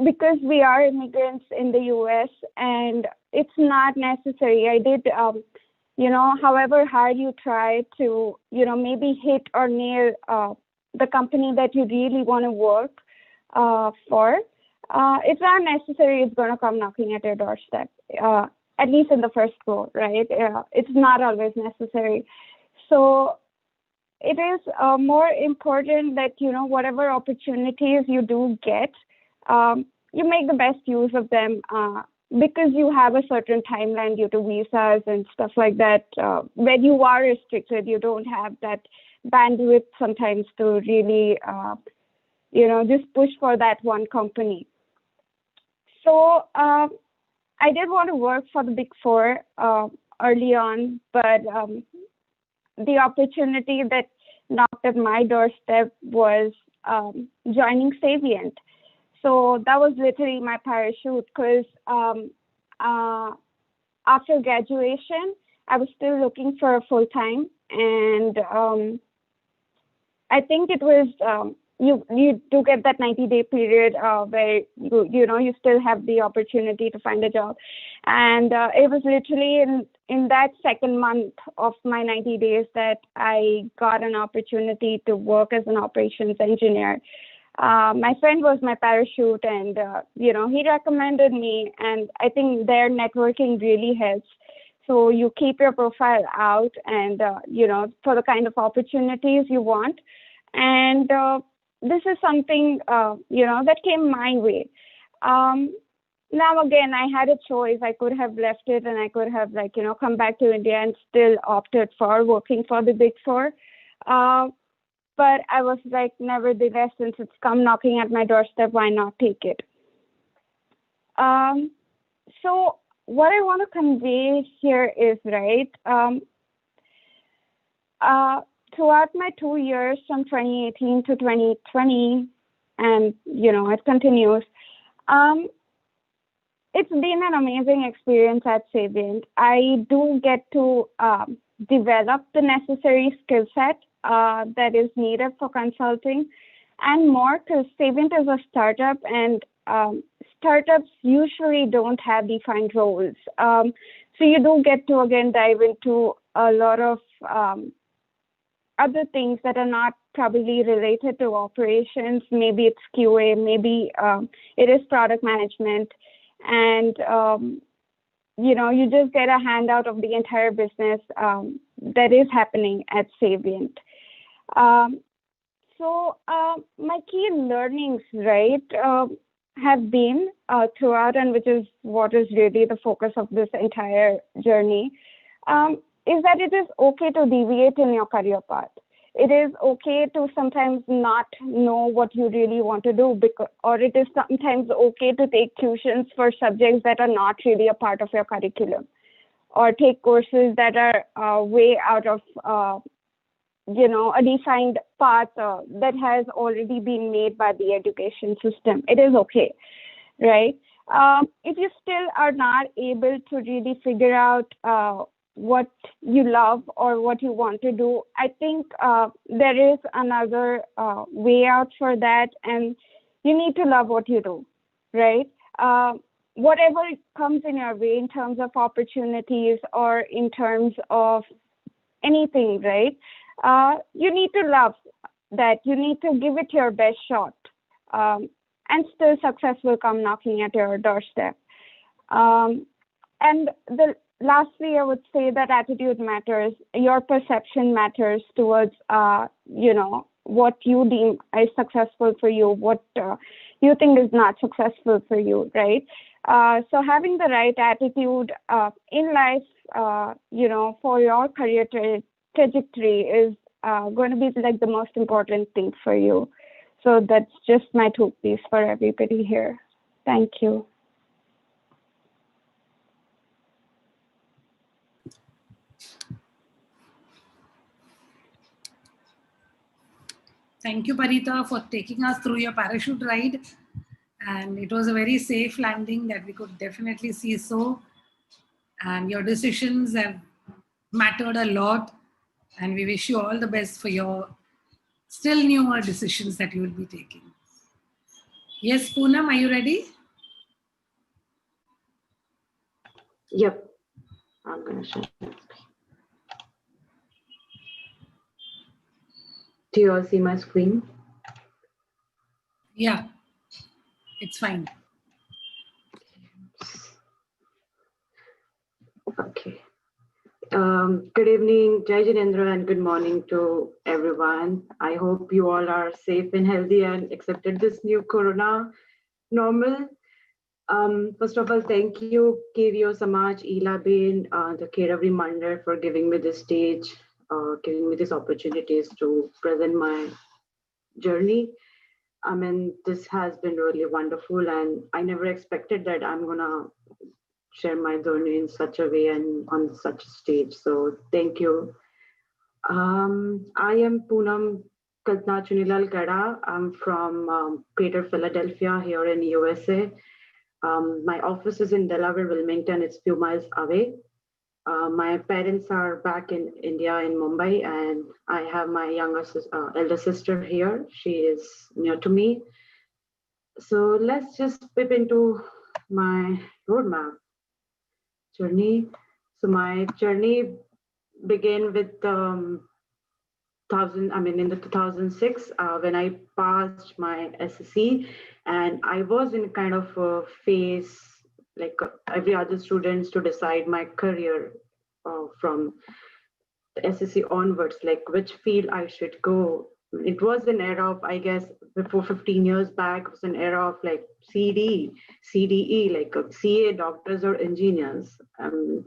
because we are immigrants in the US, and it's not necessary. I did however hard you try to, maybe hit or nail the company that you really want to work for, it's not necessary it's going to come knocking at your doorstep, at least in the first go, right? It's not always necessary. So it is more important that, whatever opportunities you do get, you make the best use of them, because you have a certain timeline due to visas and stuff like that. When you are restricted, you don't have that bandwidth sometimes to really, just push for that one company. So I did want to work for the Big Four early on, but the opportunity that knocked at my doorstep was joining Savient. So that was literally my parachute, because after graduation, I was still looking for a full-time, and I think it was, you do get that 90-day period where you still have the opportunity to find a job. And it was literally in that second month of my 90 days that I got an opportunity to work as an operations engineer. My friend was my parachute, and he recommended me, and I think their networking really helps. So you keep your profile out, and for the kind of opportunities you want. And this is something that came my way. Now again, I had a choice. I could have left it, and I could have come back to India and still opted for working for the Big Four. But I was like, nevertheless, since it's come knocking at my doorstep, why not take it? So what I want to convey here is, right, throughout my 2 years from 2018 to 2020, and, it continues, it's been an amazing experience at Savient. I do get to develop the necessary skill set that is needed for consulting, and more because Savient is a startup, and startups usually don't have defined roles. So you do get to again dive into a lot of other things that are not probably related to operations. Maybe it's QA, maybe it is product management, and you just get a handout of the entire business that is happening at Savient. So my key learnings, right, have been throughout, and which is what is really the focus of this entire journey, is that it is okay to deviate in your career path. It is okay to sometimes not know what you really want to do, or it is sometimes okay to take tuitions for subjects that are not really a part of your curriculum, or take courses that are way out of a defined path that has already been made by the education system. It is okay, right? If you still are not able to really figure out what you love or what you want to do, I think there is another way out for that, and you need to love what you do, right? Whatever comes in your way in terms of opportunities or in terms of anything, right? You need to love that. You need to give it your best shot, and still success will come knocking at your doorstep. And lastly, I would say that attitude matters. Your perception matters towards, what you deem is successful for you, what you think is not successful for you, right? So having the right attitude in life, for your career trajectory is going to be like the most important thing for you. So that's just my 2 piece for everybody here. Thank you. Thank you, Parita, for taking us through your parachute ride. And it was a very safe landing that we could definitely see so. And your decisions have mattered a lot. And we wish you all the best for your still newer decisions that you will be taking. Yes, Poonam, are you ready? Yep, I'm going to share that screen. Do you all see my screen? Yeah, it's fine. Okay. Good evening, Jai Jinendra, and good morning to everyone. I hope you all are safe and healthy and accepted this new Corona normal. First of all, thank you, KVO Samaj, Ela Bain, the Keravi Mandal for giving me this stage, giving me these opportunities to present my journey. I mean, this has been really wonderful, and I never expected that I'm gonna share my journey in such a way and on such a stage. So thank you. I am Poonam Kalpana Chunilal Kada. I'm from Greater Philadelphia here in USA. My office is in Delaware, Wilmington. It's a few miles away. My parents are back in India, in Mumbai, and I have my elder sister here. She is near to me. So let's just whip into my roadmap journey. So my journey began with in the 2006 when I passed my SSC, and I was in kind of a phase like every other students to decide my career from SSC onwards, like which field I should go. It was an era of, I guess, before 15 years back, it was an era of like CDE, like CA, doctors or engineers.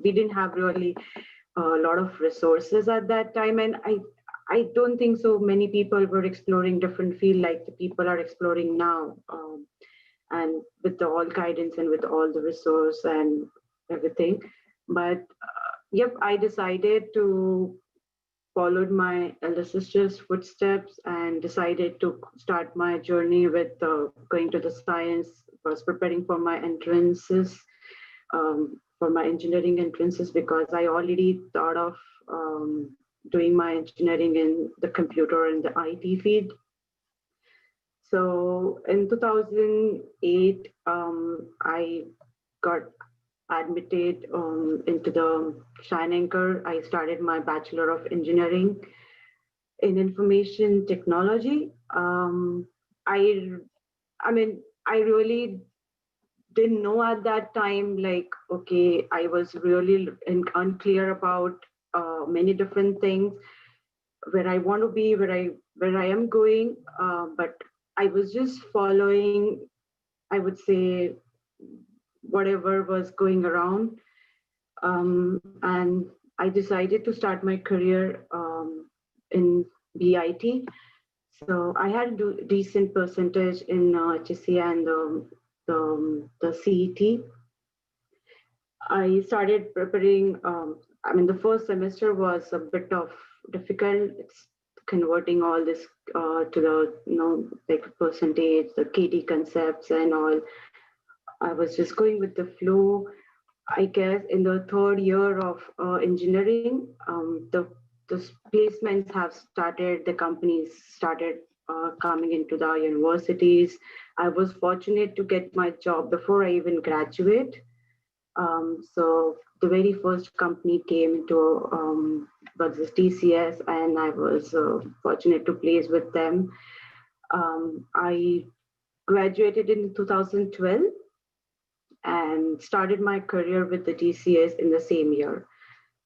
We didn't have really a lot of resources at that time, and I don't think so many people were exploring different field like the people are exploring now, and with all guidance and with all the resource and everything. But yep, I decided to followed my elder sister's footsteps and decided to start my journey with going to the science. Was preparing for my entrances, for my engineering entrances, because I already thought of doing my engineering in the computer and the IT field. So in 2008, I got admitted into the Shine Anchor. I started my Bachelor of Engineering in Information Technology. I mean, I really didn't know at that time, like, okay, I was really unclear about many different things, where I want to be, where I am going, but I was just following, I would say, whatever was going around, and I decided to start my career in BIT. So I had a decent percentage in HSC and the CET. I started preparing. I mean, the first semester was a bit of difficult. It's converting all this to the like percentage, the KT concepts and all. I was just going with the flow. I guess in the third year of engineering, the placements have started. The companies started coming into the universities. I was fortunate to get my job before I even graduate. So the very first company came into was this TCS, and I was fortunate to place with them. I graduated in 2012 and started my career with the TCS in the same year.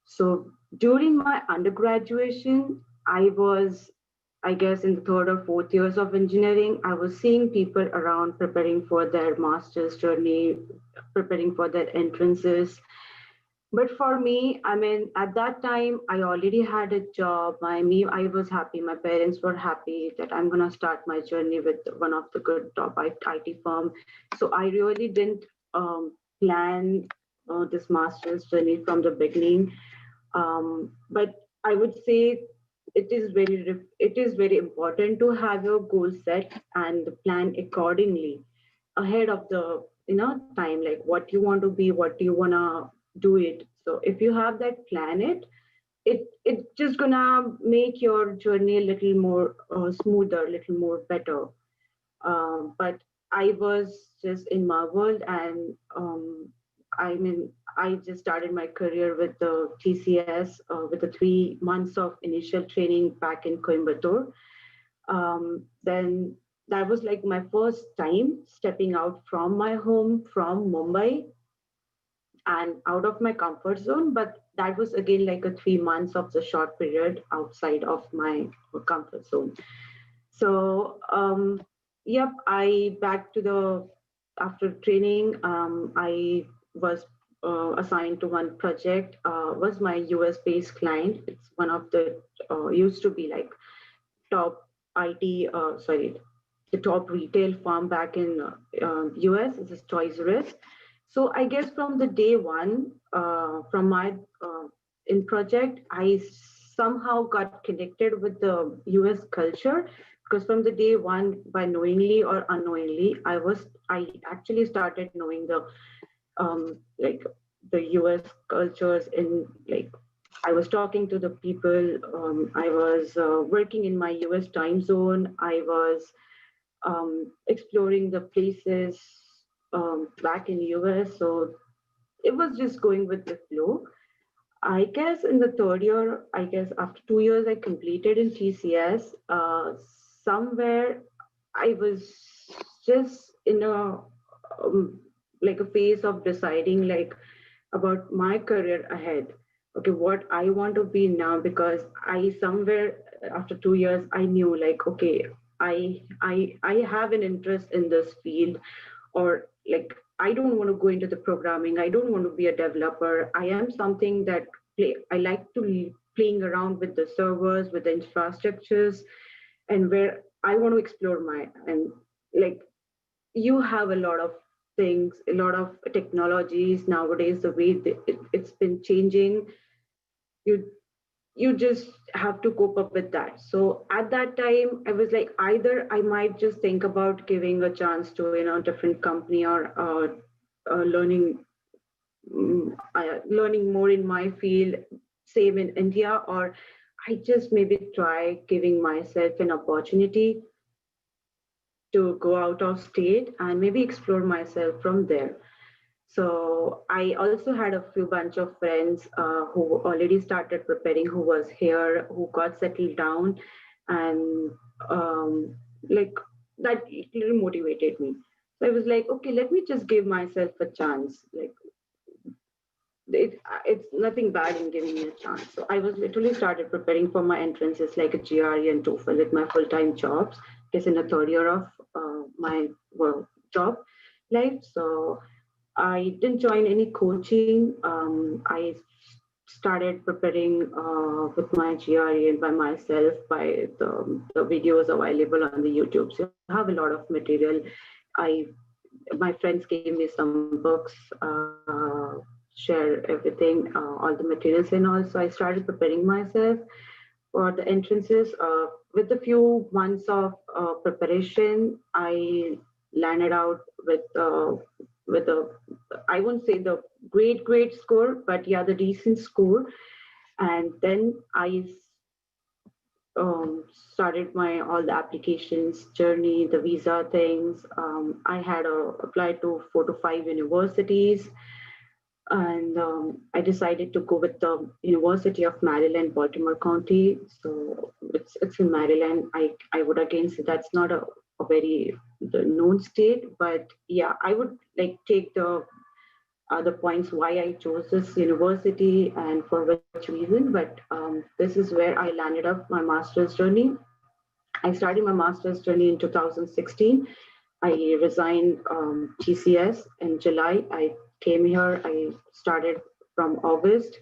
So during my undergraduation, I was, I guess, in the third or fourth years of engineering, I was seeing people around preparing for their master's journey, preparing for their entrances. But for me, I mean, at that time, I already had a job. I was happy. My parents were happy that I'm going to start my journey with one of the good top IT firm. So I really didn't plan this master's journey from the beginning. But I would say it is very important to have your goal set and plan accordingly ahead of the time, like what you want to be, what do you want to do it. So if you have that plan, it's just gonna make your journey a little more smoother, a little more better. But I was just in my world, and I mean, I just started my career with the TCS with the 3 months of initial training back in Coimbatore. Then that was like my first time stepping out from my home, from Mumbai, and out of my comfort zone. But that was again like a 3 months of the short period outside of my comfort zone. So yep, after training, I was assigned to one project, was my US based client. It's one of the used to be like top the top retail firm back in US. This is Toys R Us. So I guess from the day one, from my in project, I somehow got connected with the US culture, because from the day one, by knowingly or unknowingly, I actually started knowing the like the US cultures. In like I was talking to the people, I was working in my US time zone, I was exploring the places back in US. So it was just going with the flow. I guess in the third year, I guess after 2 years, I completed in TCS. Somewhere I was just in a like a phase of deciding like about my career ahead. Okay, what I want to be now, because I somewhere after 2 years I knew like, okay, I have an interest in this field, or like I don't want to go into the programming. I don't want to be a developer. I am something that I like to playing around with the servers, with the infrastructures, and where I want to explore and like you have a lot of things, a lot of technologies nowadays. The way it's been changing, you just have to cope up with that. So at that time, I was like, either I might just think about giving a chance to different company, or learning learning more in my field, same in India, or I just maybe try giving myself an opportunity to go out of state and maybe explore myself from there. So I also had a few bunch of friends who already started preparing, who was here, who got settled down, and um, like that little motivated me. So I was like, okay, let me just give myself a chance. Like it's nothing bad in giving me a chance. So I was literally started preparing for my entrances like a GRE and TOEFL with my full-time jobs. Is in the third year of my job life. So I didn't join any coaching. I started preparing with my GRE and by myself by the videos available on the YouTube. So I have a lot of material. I My friends gave me some books, share everything, all the materials and all. So I started preparing myself for the entrances. With a few months of preparation, I landed out with a, I won't say the great score, but yeah, the decent score. And then I started my all the applications journey, the visa things. I had applied to 4 to 5 universities, and I decided to go with the University of Maryland, Baltimore County. So it's in Maryland. I would again say that's not a very the known state, but yeah, I would like take the points why I chose this university and for which reason. But this is where I landed up my master's journey. I started my master's journey in 2016. I resigned TCS in July. I came here. I started from August.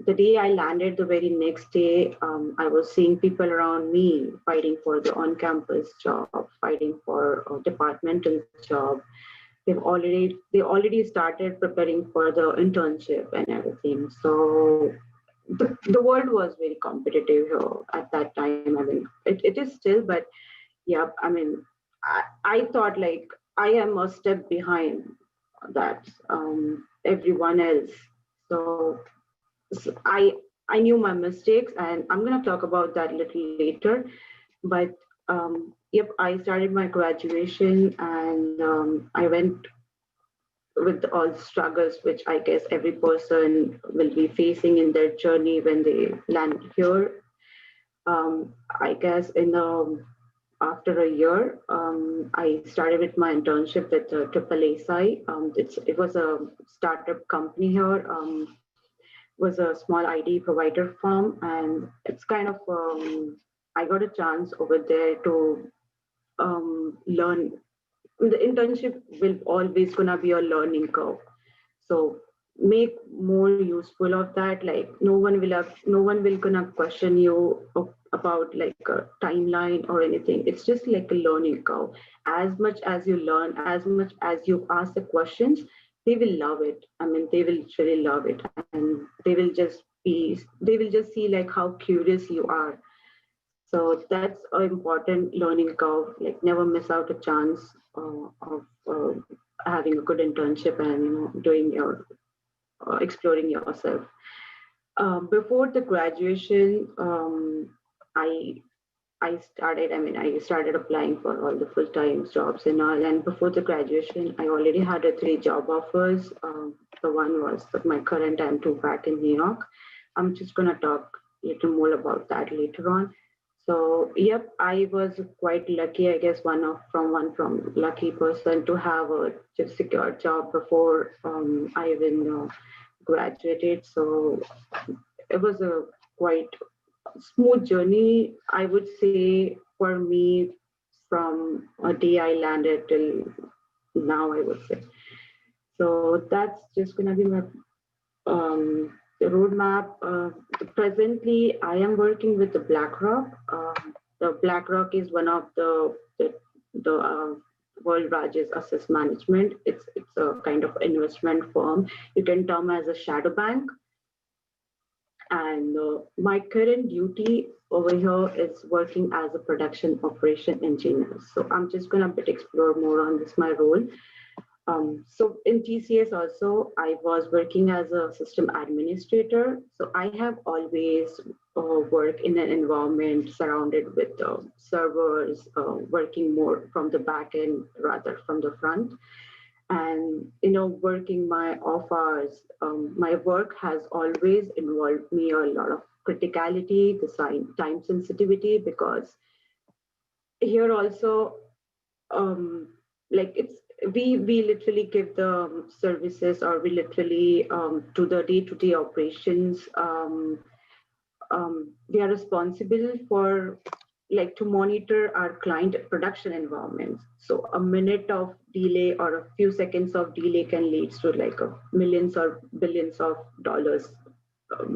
The day I landed, the very next day, I was seeing people around me fighting for the on-campus job, fighting for a departmental job. They already started preparing for the internship and everything. So the world was very competitive here at that time. I mean, it is still, but yeah, I mean, I thought like I am a step behind that everyone else. So, I knew my mistakes, and I'm gonna talk about that a little later. But yep, I started my graduation, and I went with all the struggles which I guess every person will be facing in their journey when they land here. I guess after a year, I started with my internship with Triple ASI. It was a startup company here. Was a small ID provider firm, and it's kind of I got a chance over there to learn. The internship will always gonna be a learning curve, so make more useful of that. Like no one will gonna question you about like a timeline or anything. It's just like a learning curve. As much as you learn, as much as you ask the questions, they will love it. I mean, they will really love it, and they will just see like how curious you are. So that's an important learning curve. Like never miss out a chance of having a good internship and doing your exploring yourself. Before the graduation, I I started applying for all the full-time jobs and all. And before the graduation, I already had 3 job offers. The one was with my current and 2 back in New York. I'm just gonna talk a little more about that later on. So yep, I was quite lucky, I guess, one from lucky person to have a secure job before I even graduated. So it was a quite smooth journey, I would say, for me from a day I landed till now, I would say. So that's just gonna be my the roadmap. Presently, I am working with the BlackRock. The BlackRock is one of the world largest asset management. It's a kind of investment firm. You can term as a shadow bank. And my current duty over here is working as a production operation engineer. So I'm just gonna explore more on this my role. So in TCS also, I was working as a system administrator. So I have always work in an environment surrounded with servers, working more from the back end rather from the front. And working my off hours, my work has always involved me a lot of criticality, the time sensitivity, because here also, like it's we literally give the services, or we literally do the day-to-day operations. We are responsible for, like, to monitor our client production environments. So a minute of delay or a few seconds of delay can lead to like a millions or billions of dollars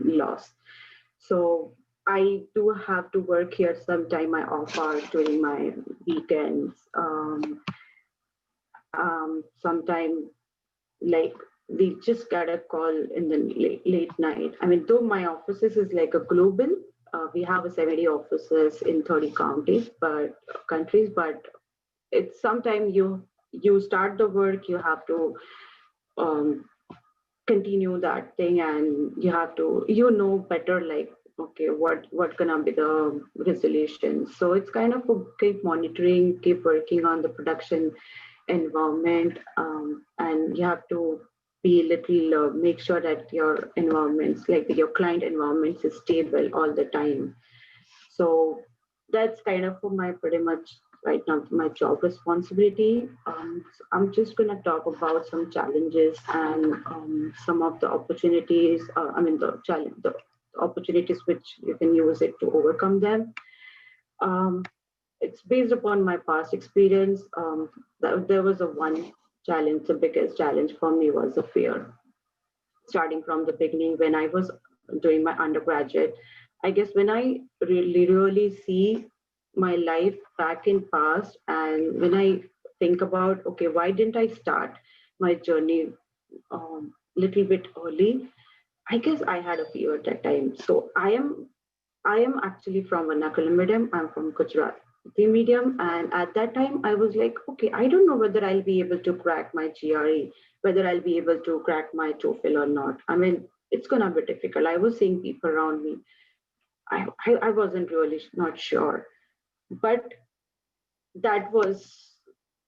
loss. So I do have to work here sometime my off hours during my weekends. Sometime, like, we just got a call in the late night. I mean, though my offices is like a global, we have a 70 offices in 30 counties, but countries, but it's sometimes you start the work, you have to um, continue that thing, and you have to better, like, okay, what gonna be the resolution. So it's kind of a keep monitoring, keep working on the production environment, and you have to be little make sure that your environments, like your client environments, is stable all the time. So that's kind of for my pretty much right now my job responsibility. So I'm just going to talk about some challenges and some of the opportunities. The opportunities which you can use it to overcome them. It's based upon my past experience. There was a one challenge. The biggest challenge for me was the fear. Starting from the beginning, when I was doing my undergraduate, I guess when I really see my life back in past, and when I think about, okay, why didn't I start my journey little bit early? I guess I had a fear at that time. So I am actually from vernacular medium. I'm from Gujarati medium. And at that time, I was like, okay, I don't know whether I'll be able to crack my GRE, whether I'll be able to crack my TOEFL or not. I mean, it's going to be difficult. I was seeing people around me. I wasn't really not sure. But that was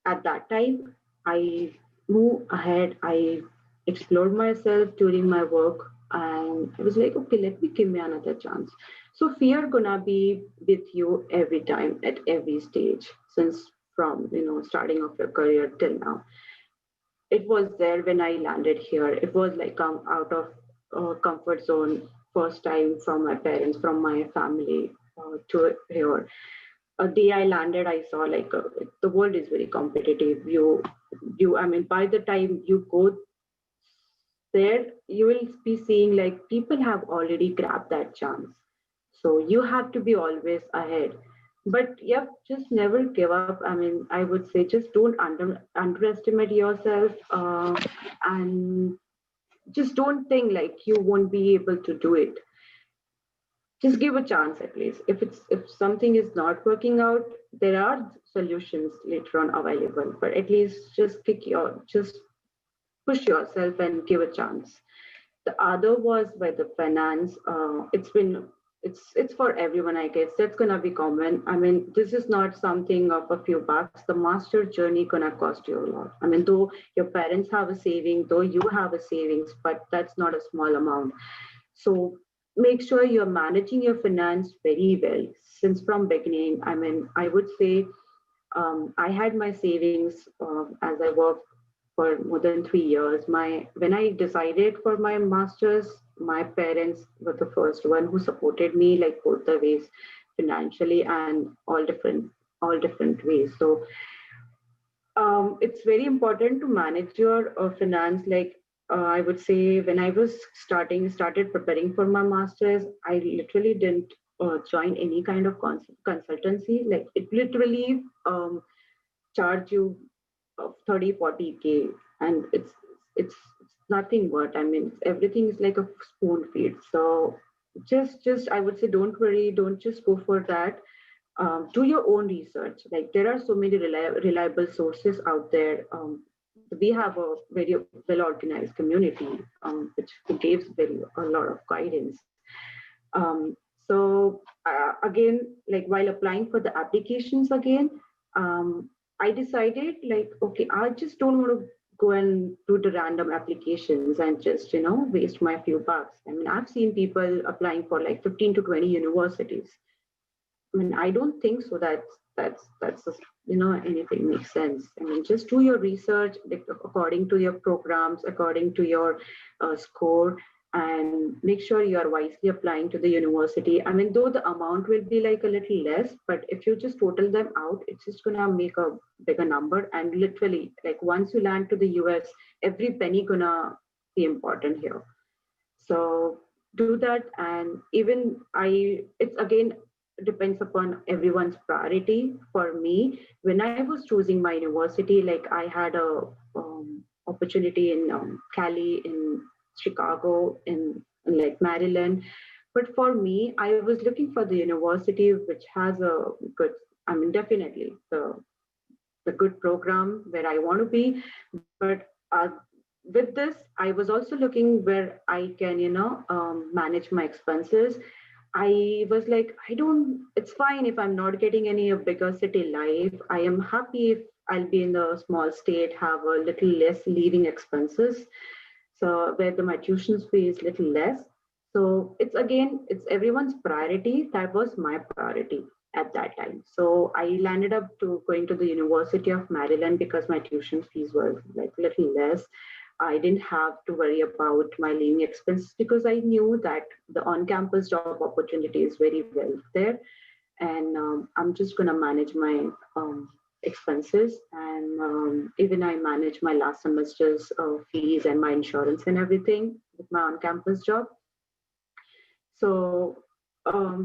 at that time. I moved ahead. I explored myself during my work, and I was like, okay, let me give me another chance. So fear gonna be with you every time at every stage, since from starting of your career till now. It was there when I landed here. It was like out of comfort zone, first time from my parents, from my family, to here. A day I landed, I saw like the world is very competitive. I mean, by the time you go there, you will be seeing like people have already grabbed that chance. So you have to be always ahead. But yep, just never give up. I mean, I would say just don't underestimate yourself, and just don't think like you won't be able to do it. Just give a chance at least. If something is not working out, there are solutions later on available. But at least just push yourself and give a chance. The other was by the finance. It's for everyone, I guess. That's gonna be common. I mean, this is not something of a few bucks. The master journey gonna cost you a lot. I mean, though your parents have a saving, though you have a savings, but that's not a small amount. So make sure you're managing your finance very well since from beginning. I mean, I would say I had my savings as I worked for more than 3 years. When I decided for my masters, my parents were the first one who supported me like both the ways, financially and all different ways. So it's very important to manage your finance. Like I would say, when I was started preparing for my masters, I literally didn't join any kind of consultancy. Like it literally charge you of 30 40K, and it's nothing worth. I mean, everything is like a spoon feed. So just I would say, don't worry, don't just go for that. Do your own research. Like there are so many reliable sources out there. We have a very well organized community which gives a lot of guidance. So again, like while applying for the applications again, I decided like, okay, I just don't want to go and do the random applications and just, waste my few bucks. I mean, I've seen people applying for like 15 to 20 universities. I mean, I don't think so. That's just, anything makes sense. I mean, just do your research like, according to your programs, according to your score, and make sure you are wisely applying to the university. I mean, though the amount will be like a little less, but if you just total them out, it's just gonna make a bigger number. And literally, like once you land to the US, every penny gonna be important here. So do that. And even it's again depends upon everyone's priority. For me, when I was choosing my university, like I had a opportunity in Cali, in Chicago, in like Maryland. But for me, I was looking for the university which has a good, I mean, definitely the good program where I want to be. But with this, I was also looking where I can, manage my expenses. I was like, it's fine if I'm not getting any bigger city life. I am happy if I'll be in a small state, have a little less living expenses. So where my tuition fee is little less. So it's everyone's priority. That was my priority at that time. So I landed up to going to the University of Maryland because my tuition fees were like little less. I didn't have to worry about my living expenses because I knew that the on-campus job opportunity is very well there, and I'm just gonna manage my expenses, and even I manage my last semester's fees and my insurance and everything with my on-campus job. So,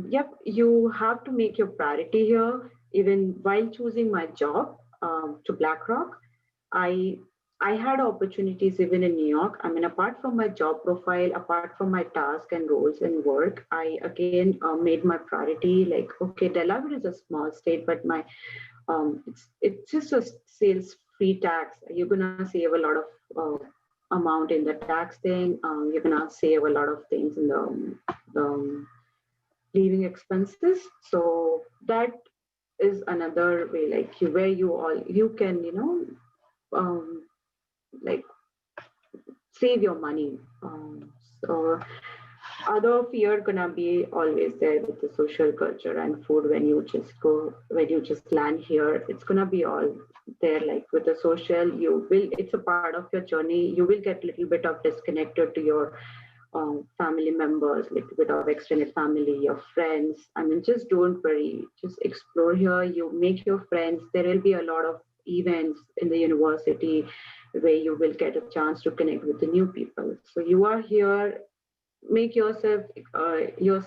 yep, you have to make your priority here. Even while choosing my job to BlackRock, I I had opportunities even in New York. I mean, apart from my job profile, apart from my task and roles and work, I again made my priority like, okay, Delaware is a small state, but my it's just a sales free tax. You're gonna save a lot of amount in the tax thing. You're gonna save a lot of things in the living expenses. So that is another way, like where you can like save your money. So other fear gonna be always there with the social culture and food when you just land here. It's gonna be all there. Like with the social, it's a part of your journey. You will get a little bit of disconnected to your family members, like bit of extended family, your friends. I mean, just don't worry. Just explore here. You make your friends. There will be a lot of events in the university where you will get a chance to connect with the new people. So you are here, make yourself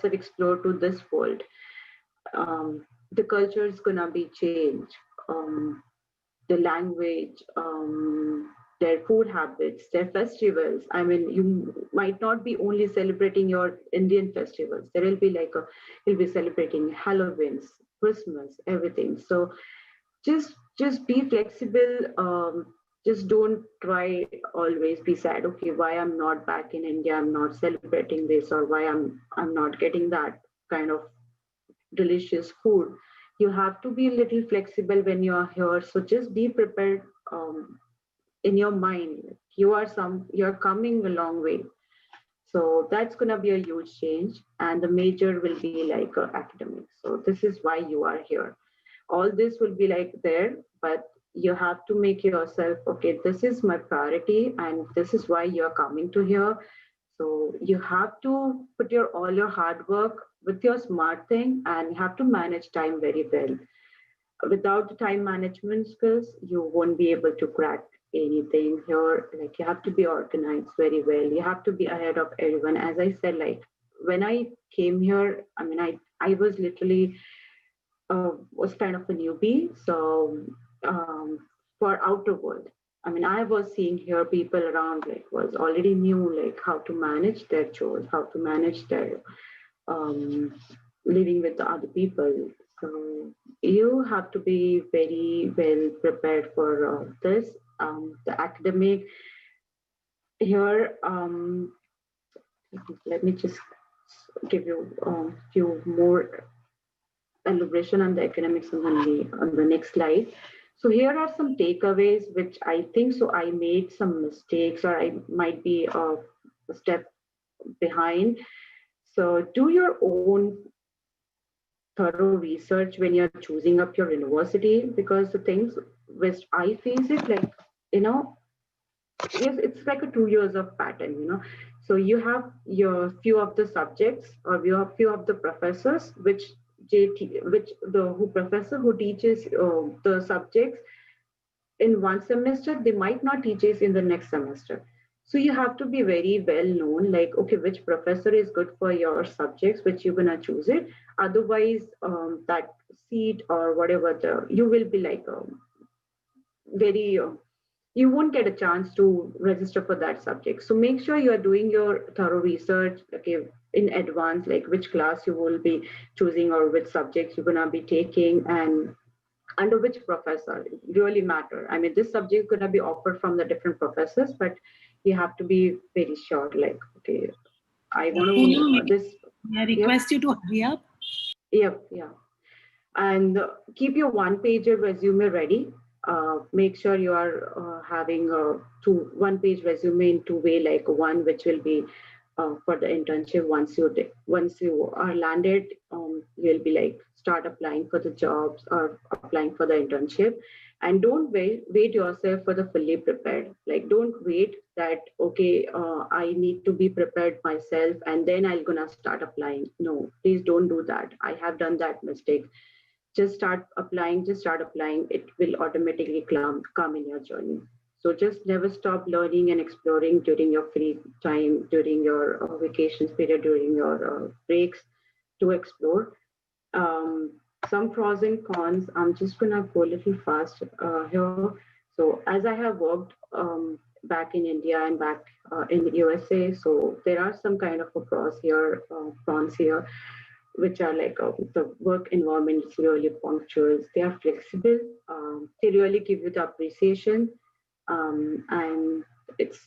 explore to this world. The culture is gonna be changed. The language, their food habits, their festivals. I mean, you might not be only celebrating your Indian festivals. There will be you'll be celebrating Halloween, Christmas, everything. So just be flexible. Just don't try always be sad. Okay, why I'm not back in India? I'm not celebrating this, or why I'm not getting that kind of delicious food. You have to be a little flexible when you are here. So just be prepared in your mind. You're coming a long way. So that's gonna be a huge change, and the major will be like academics. So this is why you are here. All this will be like there, but you have to make yourself, okay, this is my priority and this is why you're coming to here. So you have to put all your hard work with your smart thing, and you have to manage time very well. Without the time management skills, you won't be able to crack anything here. Like you have to be organized very well. You have to be ahead of everyone. As I said, like when I came here, I mean, I was literally was kind of a newbie. So for outer world, I mean, I was seeing here people around like was already knew like how to manage their chores, how to manage their living with the other people. So you have to be very well prepared for this. The academic here, let me just give you a few more elaboration on the academics on the next slide. So here are some takeaways which I think so I made some mistakes or I might be a step behind. So do your own thorough research when you're choosing up your university, because the things which I face it like, you know, yes, it's like a 2 years of pattern, you know. So you have your few of the subjects or you have few of the professors which which the who professor who teaches the subjects in one semester, they might not teach us in the next semester. So you have to be very well known, like, okay, which professor is good for your subjects, which you're gonna choose it. Otherwise, that seat or whatever you will be like very, you won't get a chance to register for that subject. So make sure you are doing your thorough research, okay, in advance, like which class you will be choosing or which subjects you're gonna be taking and under which professor. It really matter. I mean, this subject is gonna be offered from the different professors, but you have to be very sure, like, okay, I want Poonam, to this. may I request you to hurry up? Yep, yeah. And keep your one-pager resume ready. Make sure you are having a one-page resume in two-way, like one which will be for the internship. Once you are landed, you'll be like start applying for the jobs or applying for the internship. And don't wait yourself for the fully prepared. Like, don't wait that, okay, I need to be prepared myself and then I'm gonna start applying. No, please don't do that. I have done that mistake. Just start applying, it will automatically come in your journey. So just never stop learning and exploring during your free time, during your vacations period, during your breaks, to explore. Some pros and cons, I'm just gonna go a little fast here. So as I have worked back in India and back in the USA, so there are some kind of a cons here, which are like the work environment is really punctual. They are flexible. They really give you the appreciation, and it's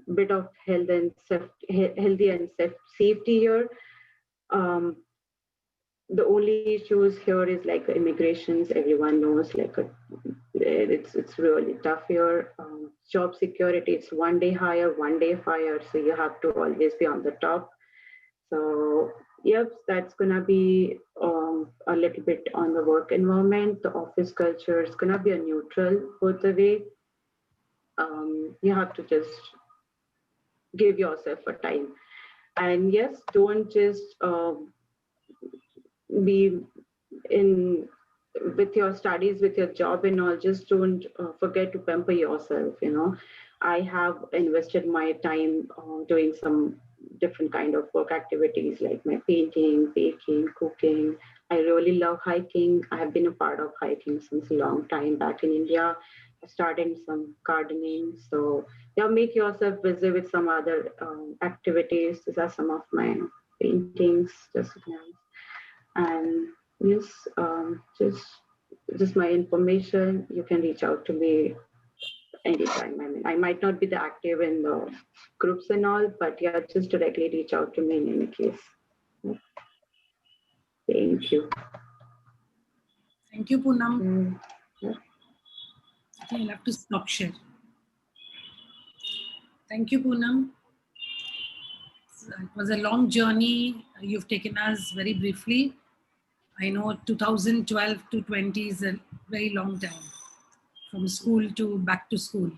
a bit of healthy and safety here. The only issues here is like immigrations. Everyone knows like it's really tough here. Job security, it's one day hire, one day fire, so you have to always be on the top. So yep, that's gonna be a little bit on the work environment. The office culture is gonna be a neutral both the way. You have to just give yourself a time, and yes, don't just be in with your studies, with your job and all. Just don't forget to pamper yourself. You know, I have invested my time doing some different kind of work activities like my painting, baking, cooking. I really love hiking. I have been a part of hiking since a long time back in India. I started some gardening. So yeah, make yourself busy with some other activities. These are some of my paintings, just nice. And yes, just my information. You can reach out to me anytime. I mean, I might not be the active in the groups and all, but yeah, just directly reach out to me in any case. Thank you. Thank you, Poonam. Yeah. Okay, I'll have to stop share. Thank you, Poonam. It was a long journey. You've taken us very briefly. I know 2012 to 20 is a very long time, from school to back to school.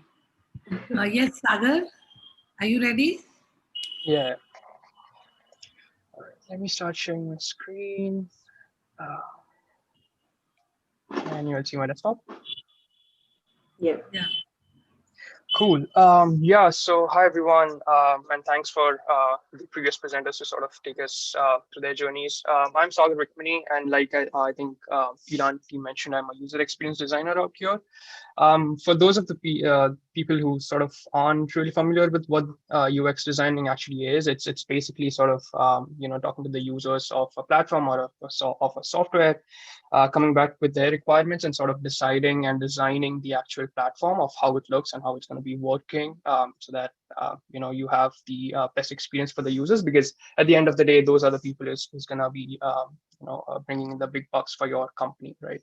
Yes, Sagar, are you ready? Yeah. All right, let me start sharing my screen. And you'll see my desktop. Yeah. Cool. Yeah, so hi everyone, and thanks for the previous presenters to sort of take us through their journeys. I'm Sagar Rikmani, and like I think Ilan mentioned, I'm a user experience designer out here. For those of the people who sort of aren't really familiar with what UX designing actually is, it's basically sort of talking to the users of a platform or of a software, coming back with their requirements and sort of deciding and designing the actual platform of how it looks and how it's going to be working, so that you have the best experience for the users, because at the end of the day, those are the people who's gonna be bringing in the big bucks for your company, right?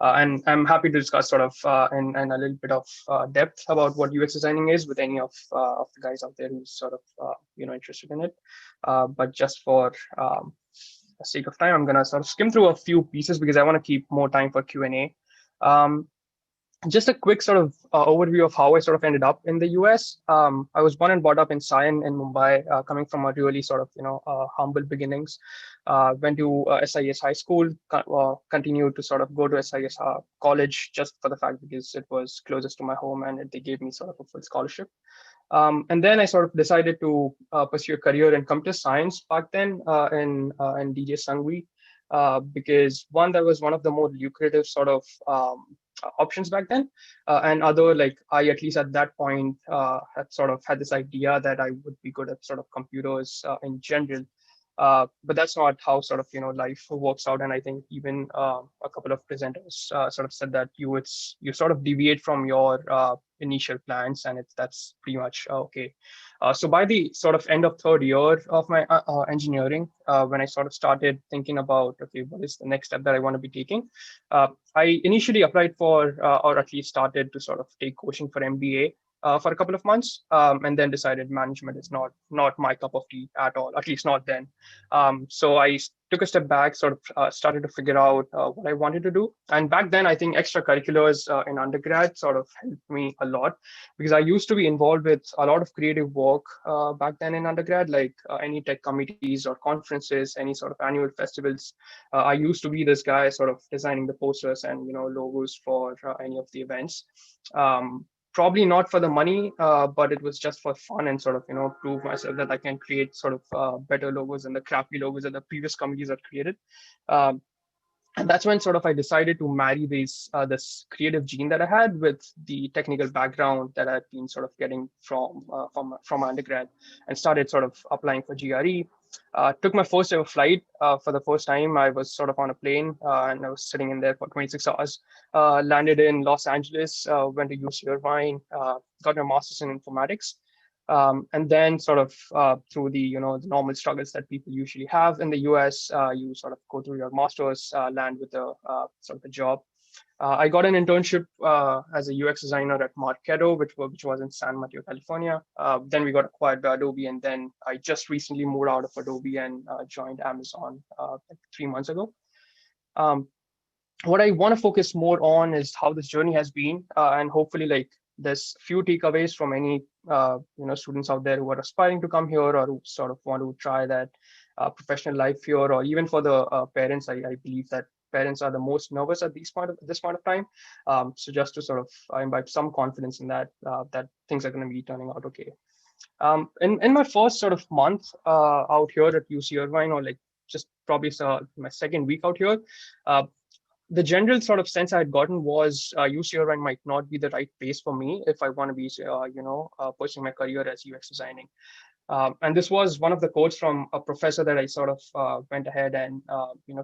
And I'm happy to discuss sort of in a little bit of depth about what UX designing is with any of the guys out there who's sort of interested in it. But just for the sake of time, I'm gonna sort of skim through a few pieces because I want to keep more time for Q&A. Just a quick sort of overview of how I sort of ended up in the US. I was born and brought up in Sion in Mumbai, coming from a really sort of humble beginnings. Went to SIS high school, continued to sort of go to SIS college just for the fact because it was closest to my home and they gave me sort of a full scholarship. And then I sort of decided to pursue a career in computer science back then in DJ Sangvi, because one, that was one of the more lucrative sort of options back then, and other, like, I at least at that point had sort of had this idea that I would be good at sort of computers in general. But that's not how sort of life works out. And I think even a couple of presenters sort of said that you sort of deviate from your initial plans, and that's pretty much okay. So by the sort of end of third year of my engineering, when I sort of started thinking about, okay, what is the next step that I want to be taking, I initially applied for, or at least started to sort of take coaching for MBA for a couple of months, and then decided management is not my cup of tea at all, at least not then. So I took a step back, sort of started to figure out what I wanted to do. And back then, I think extracurriculars in undergrad sort of helped me a lot, because I used to be involved with a lot of creative work back then in undergrad, like any tech committees or conferences, any sort of annual festivals. I used to be this guy sort of designing the posters and logos for any of the events. Probably not for the money, but it was just for fun and sort of prove myself that I can create sort of better logos than the crappy logos that the previous committees had created. And that's when sort of I decided to marry this creative gene that I had with the technical background that I'd been sort of getting from undergrad, and started sort of applying for GRE. Took my first ever flight for the first time. I was sort of on a plane and I was sitting in there for 26 hours. Landed in Los Angeles, went to UC Irvine, got my master's in informatics. And then sort of through the the normal struggles that people usually have in the US, you sort of go through your master's, land with a sort of a job. I got an internship as a UX designer at Marketo, which was in San Mateo, California. Then we got acquired by Adobe, and then I just recently moved out of Adobe and joined Amazon like 3 months ago. What I want to focus more on is how this journey has been, and hopefully, like, there's few takeaways from any students out there who are aspiring to come here or who sort of want to try that professional life here, or even for the parents. I believe that parents are the most nervous at this point of time. So just to sort of imbibe some confidence in that things are going to be turning out okay. In my first sort of month out here at UC Irvine, or like just probably my second week out here, the general sort of sense I had gotten was UC Irvine might not be the right place for me if I want to be, pursuing my career as UX designing. And this was one of the quotes from a professor that I sort of went ahead and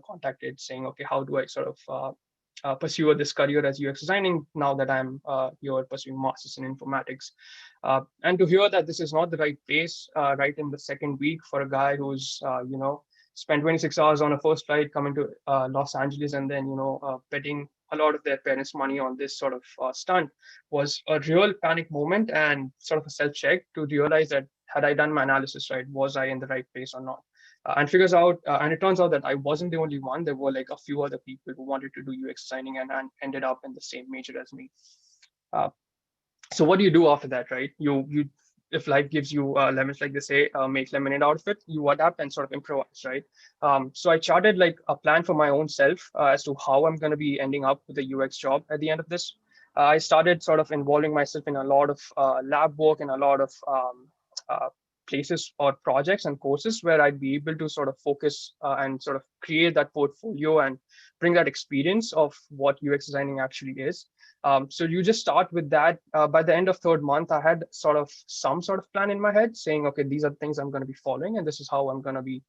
contacted, saying, okay, how do I sort of pursue this career as UX designing now that I'm here pursuing masters in informatics? And to hear that this is not the right place right in the second week for a guy who's spent 26 hours on a first flight coming to Los Angeles, and then betting a lot of their parents' money on this sort of stunt, was a real panic moment and sort of a self-check to realize that, had I done my analysis right, was I in the right place or not? And it turns out that I wasn't the only one. There were like a few other people who wanted to do UX designing and ended up in the same major as me. So what do you do after that, right? If life gives you lemons, like they say, make lemonade out of it, you adapt and sort of improvise, right? So I charted like a plan for my own self as to how I'm going to be ending up with a UX job at the end of this. I started sort of involving myself in a lot of lab work and a lot of places or projects and courses where I'd be able to sort of focus and sort of create that portfolio and bring that experience of what UX designing actually is. So you just start with that. By the end of third month, I had some sort of plan in my head saying, okay, these are the things I'm going to be following, and this is how I'm going to be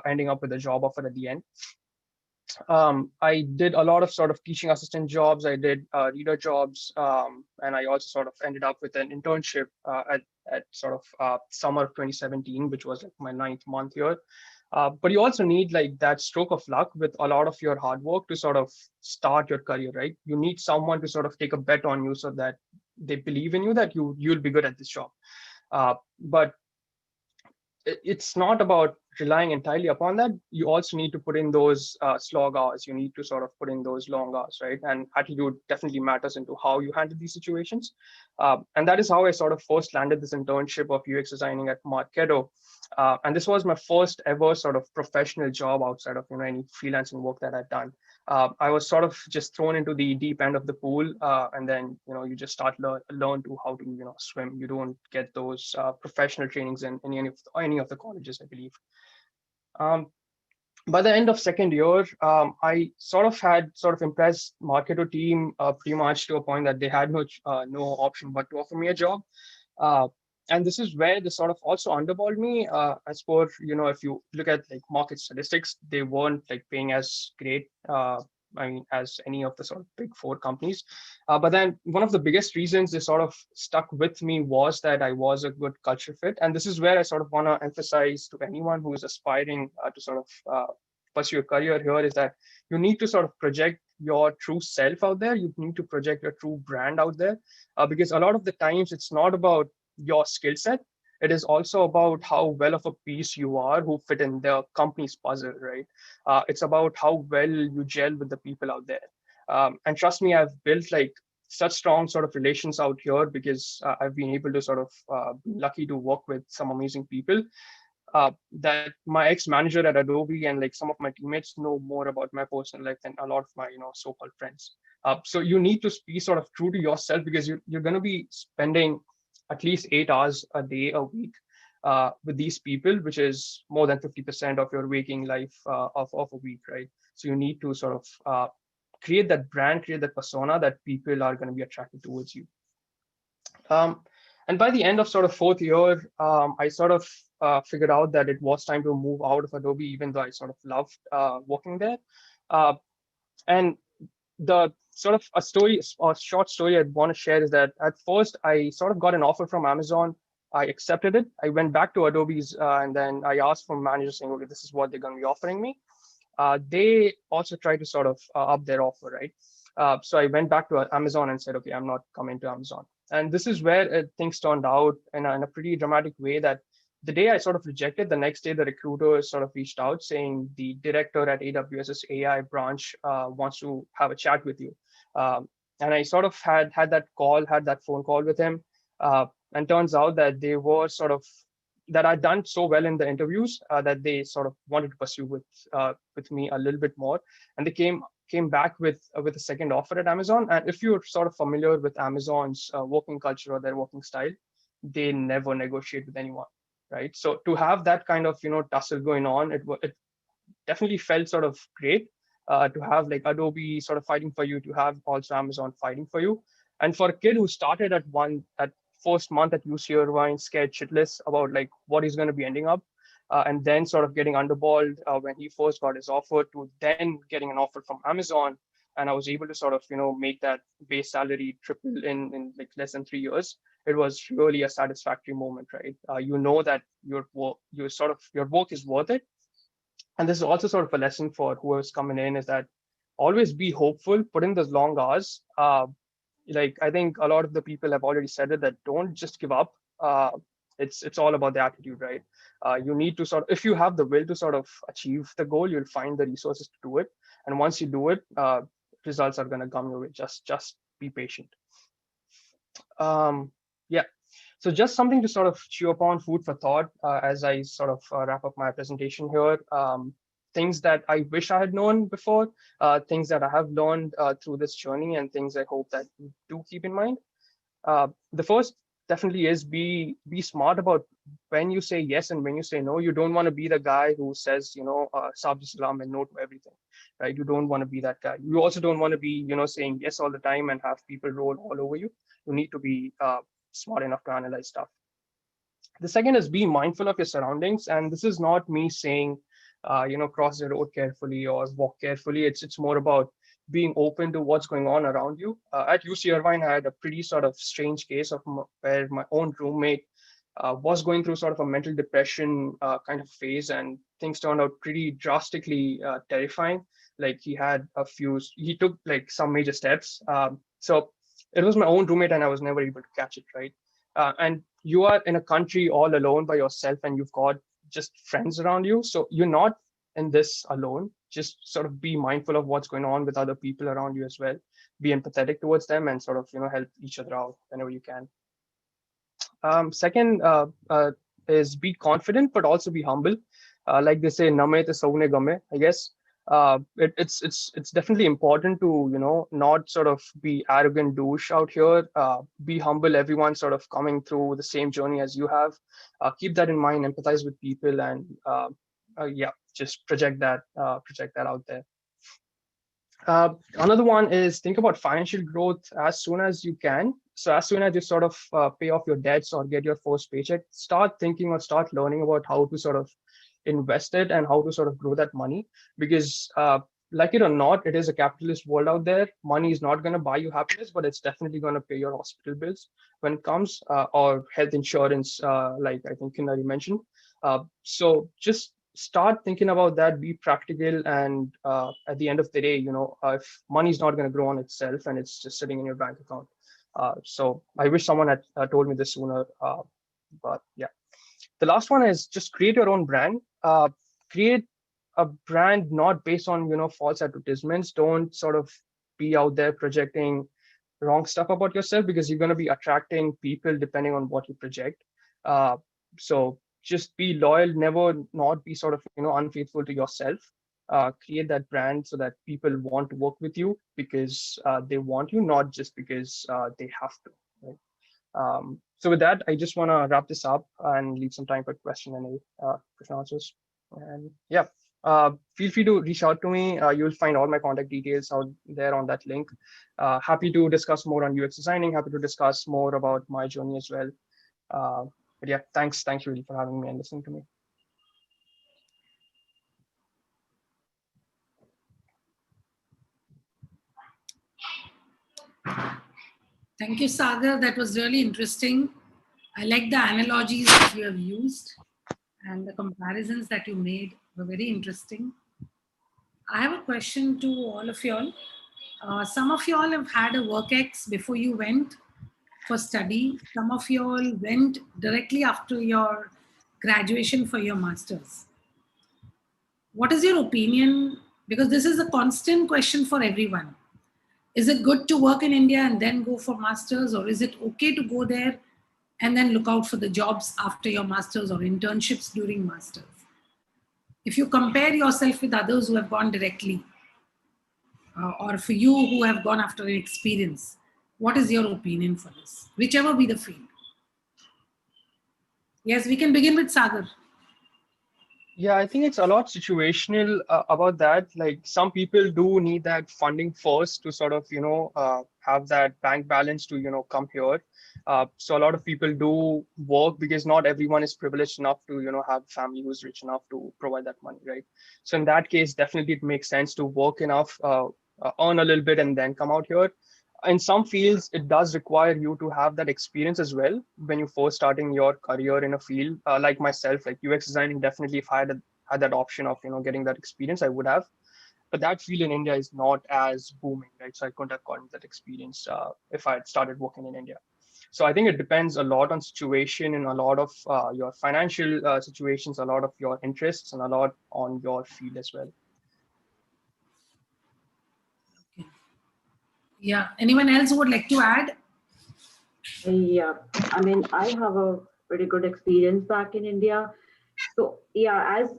ending up with a job offer at the end. I did a lot of sort of teaching assistant jobs. I did reader jobs, and I also sort of ended up with an internship at sort of summer of 2017, which was like my 9th month here. But you also need like that stroke of luck with a lot of your hard work to sort of start your career, right? You need someone to sort of take a bet on you so that they believe in you that you'll be good at this job. But it's not about relying entirely upon that. You also need to put in those slog hours. You need to sort of put in those long hours, right? And attitude definitely matters into how you handle these situations. And that is how I sort of first landed this internship of UX designing at Marketo. And this was my first ever sort of professional job outside of any freelancing work that I'd done. I was sort of just thrown into the deep end of the pool, and then you just start learn to how to swim. You don't get those professional trainings in any of the colleges, I believe. By the end of second year, I sort of had impressed Marketo team pretty much to a point that they had no option but to offer me a job. And this is where they sort of also underballed me. As per, if you look at like market statistics, they weren't like paying as great. As any of the sort of big four companies. But then one of the biggest reasons they sort of stuck with me was that I was a good culture fit. And this is where I sort of want to emphasize to anyone who is aspiring to sort of pursue a career here is that you need to sort of project your true self out there. You need to project your true brand out there, because a lot of the times it's not about your skill set. It is also about how well of a piece you are who fit in the company's puzzle, right? It's about how well you gel with the people out there. And trust me, I've built like such strong sort of relations out here because I've been able to sort of be lucky to work with some amazing people. That my ex-manager at Adobe and like some of my teammates know more about my personal life than a lot of my so-called friends. So you need to be sort of true to yourself because you're going to be spending at least 8 hours a day a week with these people, which is more than 50% of your waking life of a week, right? So you need to sort of create that brand, create that persona that people are going to be attracted towards you. And by the end of sort of fourth year, I sort of figured out that it was time to move out of Adobe, even though I sort of loved working there. And the sort of a short story I'd want to share is that at first I sort of got an offer from Amazon. I accepted it. I went back to Adobe's and then I asked from manager saying, okay, this is what they're going to be offering me. They also tried to sort of up their offer, right? So I went back to Amazon and said, okay, I'm not coming to Amazon. And this is where things turned out in a pretty dramatic way that the day I sort of rejected, the next day the recruiter sort of reached out saying the director at AWS's AI branch wants to have a chat with you. And I sort of had that phone call with him. And turns out that they were sort of, that I'd done so well in the interviews that they sort of wanted to pursue with me a little bit more. And they came back with a second offer at Amazon. And if you're sort of familiar with Amazon's working culture or their working style, they never negotiate with anyone, right? So to have that kind of tussle going on, it definitely felt sort of great to have like Adobe sort of fighting for you, to have also Amazon fighting for you. And for a kid who started at first month at UC Irvine, scared shitless about like what he's going to be ending up, and then sort of getting underballed when he first got his offer, to then getting an offer from Amazon, and I was able to sort of make that base salary triple in like less than 3 years. It was really a satisfactory moment, right? You know that your work is worth it. And this is also sort of a lesson for whoever's coming in, is that always be hopeful, put in those long hours. Like I think a lot of the people have already said it, that don't just give up. It's all about the attitude, right? You need to sort of, if you have the will to sort of achieve the goal, you'll find the resources to do it. And once you do it, results are going to come your way. Just be patient. Yeah. So just something to sort of chew upon, food for thought, as I sort of wrap up my presentation here. Things that I wish I had known before, things that I have learned through this journey, and things I hope that you do keep in mind. The first definitely is be smart about when you say yes and when you say no. You don't want to be the guy who says, Saab Salam and no to everything, right? You don't want to be that guy. You also don't want to be, saying yes all the time and have people roll all over you. You need to be smart enough to analyze stuff. The second is be mindful of your surroundings. And this is not me saying cross the road carefully or walk carefully. It's more about being open to what's going on around you. At UC Irvine, I had a pretty sort of strange case of where my own roommate was going through sort of a mental depression kind of phase, and things turned out pretty drastically terrifying. Like he took like some major steps. So it was my own roommate, and I was never able to catch it, right? And you are in a country all alone by yourself, and you've got just friends around you. So you're not in this alone. Just sort of be mindful of what's going on with other people around you as well. Be empathetic towards them and sort of, help each other out whenever you can. Second is be confident, but also be humble. Like they say, "Name te saune game." I guess it's definitely important to not sort of be arrogant douche out here. Be humble. Everyone's sort of coming through the same journey as you have. Keep that in mind. Empathize with people, and yeah, just project that out there. Another one is think about financial growth as soon as you can. So as soon as you sort of pay off your debts or get your first paycheck, start thinking or start learning about how to sort of invest it and how to sort of grow that money. Because like it or not, it is a capitalist world out there. Money is not going to buy you happiness, but it's definitely going to pay your hospital bills when it comes, or health insurance, like I think Kinnari mentioned. So just start thinking about that, be practical, and at the end of the day, if money is not going to grow on itself and it's just sitting in your bank account. So I wish someone had told me this sooner, but yeah. The last one is just create your own brand. Create a brand not based on false advertisements. Don't sort of be out there projecting wrong stuff about yourself, because you're going to be attracting people depending on what you project. So just be loyal, never not be sort of unfaithful to yourself. Create that brand so that people want to work with you because they want you, not just because they have to, right? So with that, I just want to wrap this up and leave some time for question and question answers. And yeah, feel free to reach out to me. You'll find all my contact details out there on that link. Happy to discuss more on UX designing. Happy to discuss more about my journey as well. But yeah, thanks really for having me and listening to me. Thank you, Sagar. That was really interesting. I like the analogies that you have used and the comparisons that you made were very interesting. I have a question to all of y'all. Some of y'all have had a WorkX before you went for study. Some of y'all went directly after your graduation for your master's. What is your opinion? Because this is a constant question for everyone. Is it good to work in India and then go for master's, or is it okay to go there and then look out for the jobs after your master's or internships during master's? If you compare yourself with others who have gone directly, or for you who have gone after an experience, what is your opinion for this? Whichever be the field. Yes, we can begin with Sagar. Yeah, I think it's a lot situational about that. Like some people do need that funding first to sort of, have that bank balance to, come here. So a lot of people do work because not everyone is privileged enough to, have family who's rich enough to provide that money, right? So in that case, definitely it makes sense to work enough, earn a little bit and then come out here. In some fields, it does require you to have that experience as well when you first starting your career in a field. Like myself, like UX designing, definitely if I had that option of getting that experience, I would have. But that field in India is not as booming, right? So I couldn't have gotten that experience if I had started working in India. So I think it depends a lot on situation and a lot of your financial situations, a lot of your interests, and a lot on your field as well. Yeah. Anyone else who would like to add? Yeah, I mean, I have a pretty good experience back in India. So yeah, as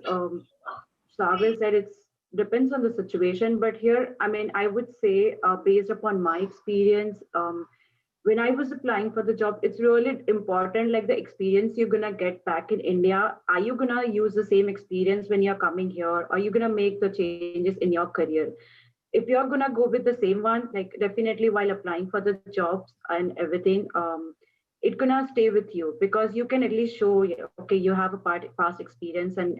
Sagar said, it depends on the situation. But here, I mean, I would say based upon my experience, when I was applying for the job, it's really important, like the experience you're gonna get back in India. Are you gonna use the same experience when you're coming here? Are you gonna make the changes in your career? If you're gonna go with the same one, like definitely while applying for the jobs and everything, it's gonna stay with you, because you can at least show, okay, you have a past experience, and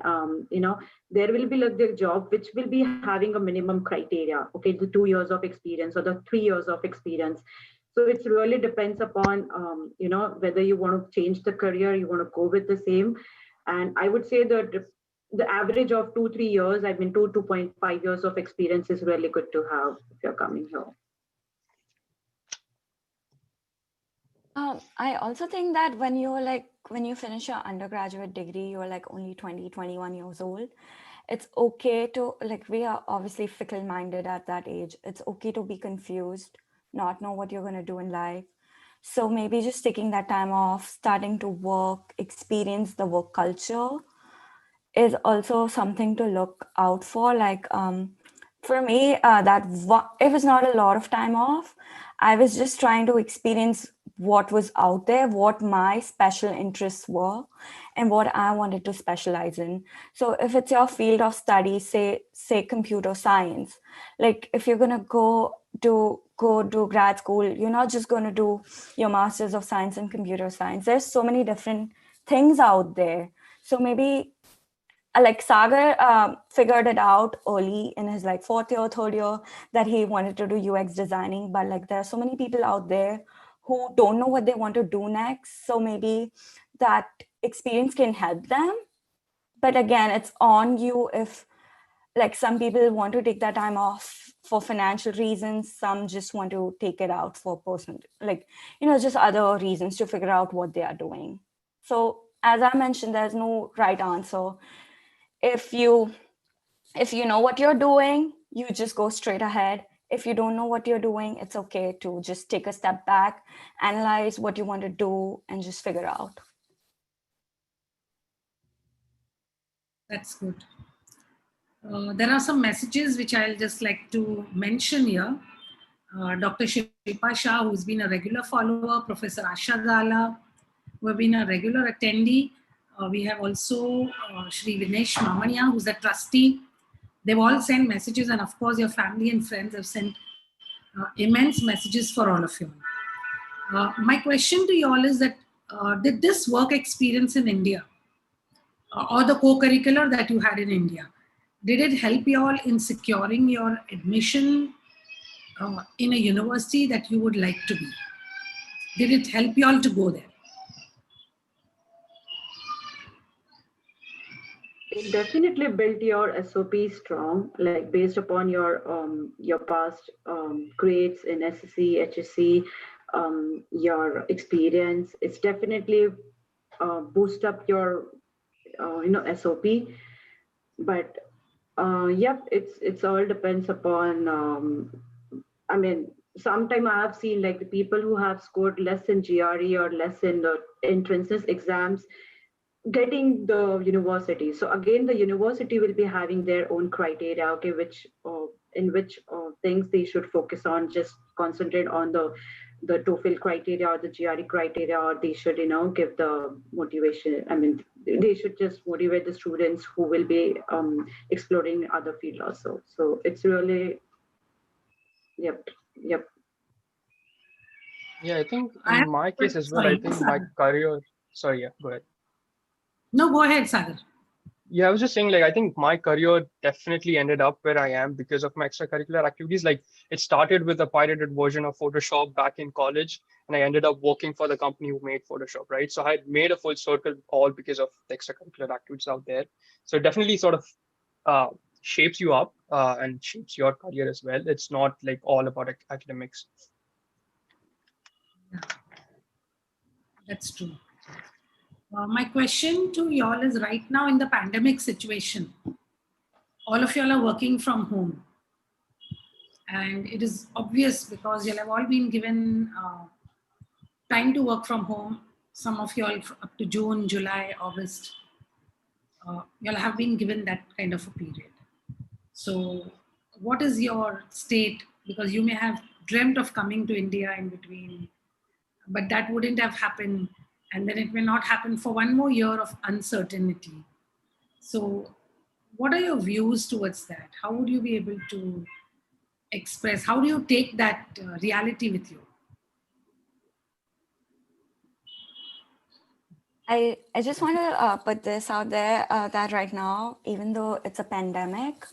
there will be like the job which will be having a minimum criteria, okay, the 2 years of experience or the 3 years of experience. So it really depends upon whether you want to change the career, you want to go with the same. And I would say that the average of 2-3 years, I mean 2.5 years of experience is really good to have if you're coming here. I also think that when you finish your undergraduate degree, you're like only 20, 21 years old. It's okay to, like, we are obviously fickle-minded at that age. It's okay to be confused, not know what you're going to do in life. So maybe just taking that time off, starting to work, experience the work culture is also something to look out for. Like, for me, it was not a lot of time off. I was just trying to experience what was out there, what my special interests were, and what I wanted to specialize in. So if it's your field of study, say computer science, like if you're gonna go do grad school, you're not just going to do your Masters of Science in Computer Science. There's so many different things out there. So maybe like Sagar figured it out early in his like 4th year, 3rd year that he wanted to do UX designing, but like there are so many people out there who don't know what they want to do next. So maybe that experience can help them. But again, it's on you. If like some people want to take that time off for financial reasons, some just want to take it out for personal, like, just other reasons to figure out what they are doing. So as I mentioned, there's no right answer. If you know what you're doing, you just go straight ahead. If you don't know what you're doing, it's okay to just take a step back, analyze what you want to do, and just figure out. That's good. There are some messages which I'll just like to mention here. Dr. Shilpa Shah, who's been a regular follower, Professor Asha Zala, who have been a regular attendee. We have also Shri Vinesh Mamania, who's a trustee. They've all sent messages, and of course your family and friends have sent immense messages for all of you. My question to you all is that did this work experience in India or the co-curricular that you had in India, did it help you all in securing your admission in a university that you would like to be? Did it help you all to go there? It definitely built your SOP strong, like based upon your past grades in SSC, HSC, your experience. It's definitely boost up your SOP. But yep, it's all depends upon. I mean, sometime I have seen like the people who have scored less in GRE or less in the entrances exams getting the university. So again, the university will be having their own criteria, okay, which things they should focus on, just concentrate on the TOEFL criteria or the GRE criteria, or they should give the motivation. I mean, they should just motivate the students who will be exploring other field also. So it's really yep. Yeah, I think in my case as well, I think my career, sorry, yeah, go ahead. No, go ahead, Sagar. Yeah, I was just saying, like, I think my career definitely ended up where I am because of my extracurricular activities. Like, it started with a pirated version of Photoshop back in college, and I ended up working for the company who made Photoshop, right? So I had made a full circle all because of the extracurricular activities out there. So it definitely sort of shapes you up and shapes your career as well. It's not like all about academics. Yeah, that's true. My question to y'all is, right now in the pandemic situation, all of y'all are working from home. And it is obvious because y'all have all been given time to work from home. Some of y'all up to June, July, August, y'all have been given that kind of a period. So what is your state? Because you may have dreamt of coming to India in between, but that wouldn't have happened. And then it may not happen for one more year of uncertainty. So what are your views towards that? How would you be able to express? How do you take that reality with you? I just want to put this out there that right now, even though it's a pandemic,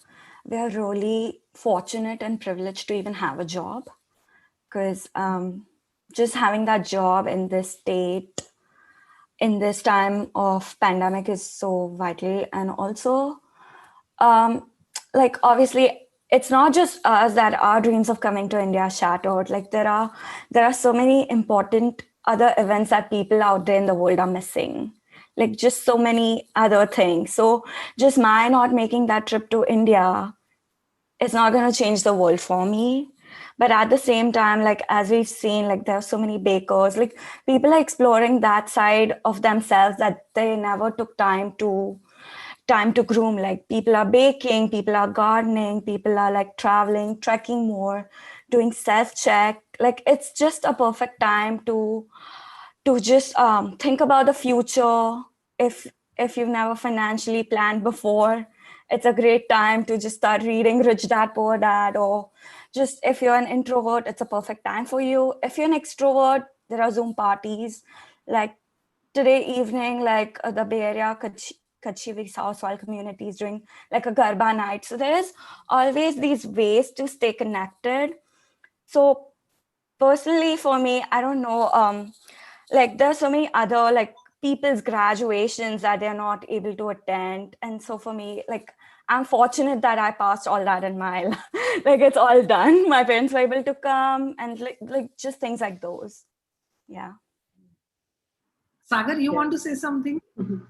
we are really fortunate and privileged to even have a job, because just having that job in this state, in this time of pandemic, is so vital. And also, um, like, obviously, it's not just us that our dreams of coming to India are shattered. Like, there are so many important other events that people out there in the world are missing, like just so many other things. So just my not making that trip to India is not going to change the world for me. But at the same time, like, as we've seen, like, there are so many bakers, like, people are exploring that side of themselves that they never took time to groom. Like, people are baking, people are gardening, people are like traveling, trekking more, doing self-check. Like, it's just a perfect time to just think about the future. If you've never financially planned before, it's a great time to just start reading Rich Dad Poor Dad. Or just, if you're an introvert, it's a perfect time for you. If you're an extrovert, there are Zoom parties. Like, today evening, like, the Bay Area Kachivi South Soil community is doing like a Garba night. So there is always these ways to stay connected. So personally, for me, I don't know, like, there's so many other, like, people's graduations that they're not able to attend. And so for me, like, I'm fortunate that I passed all that in my like, it's all done. My parents were able to come, and like just things like those. Yeah. Sagar, you Yeah. want to say something? Mhm.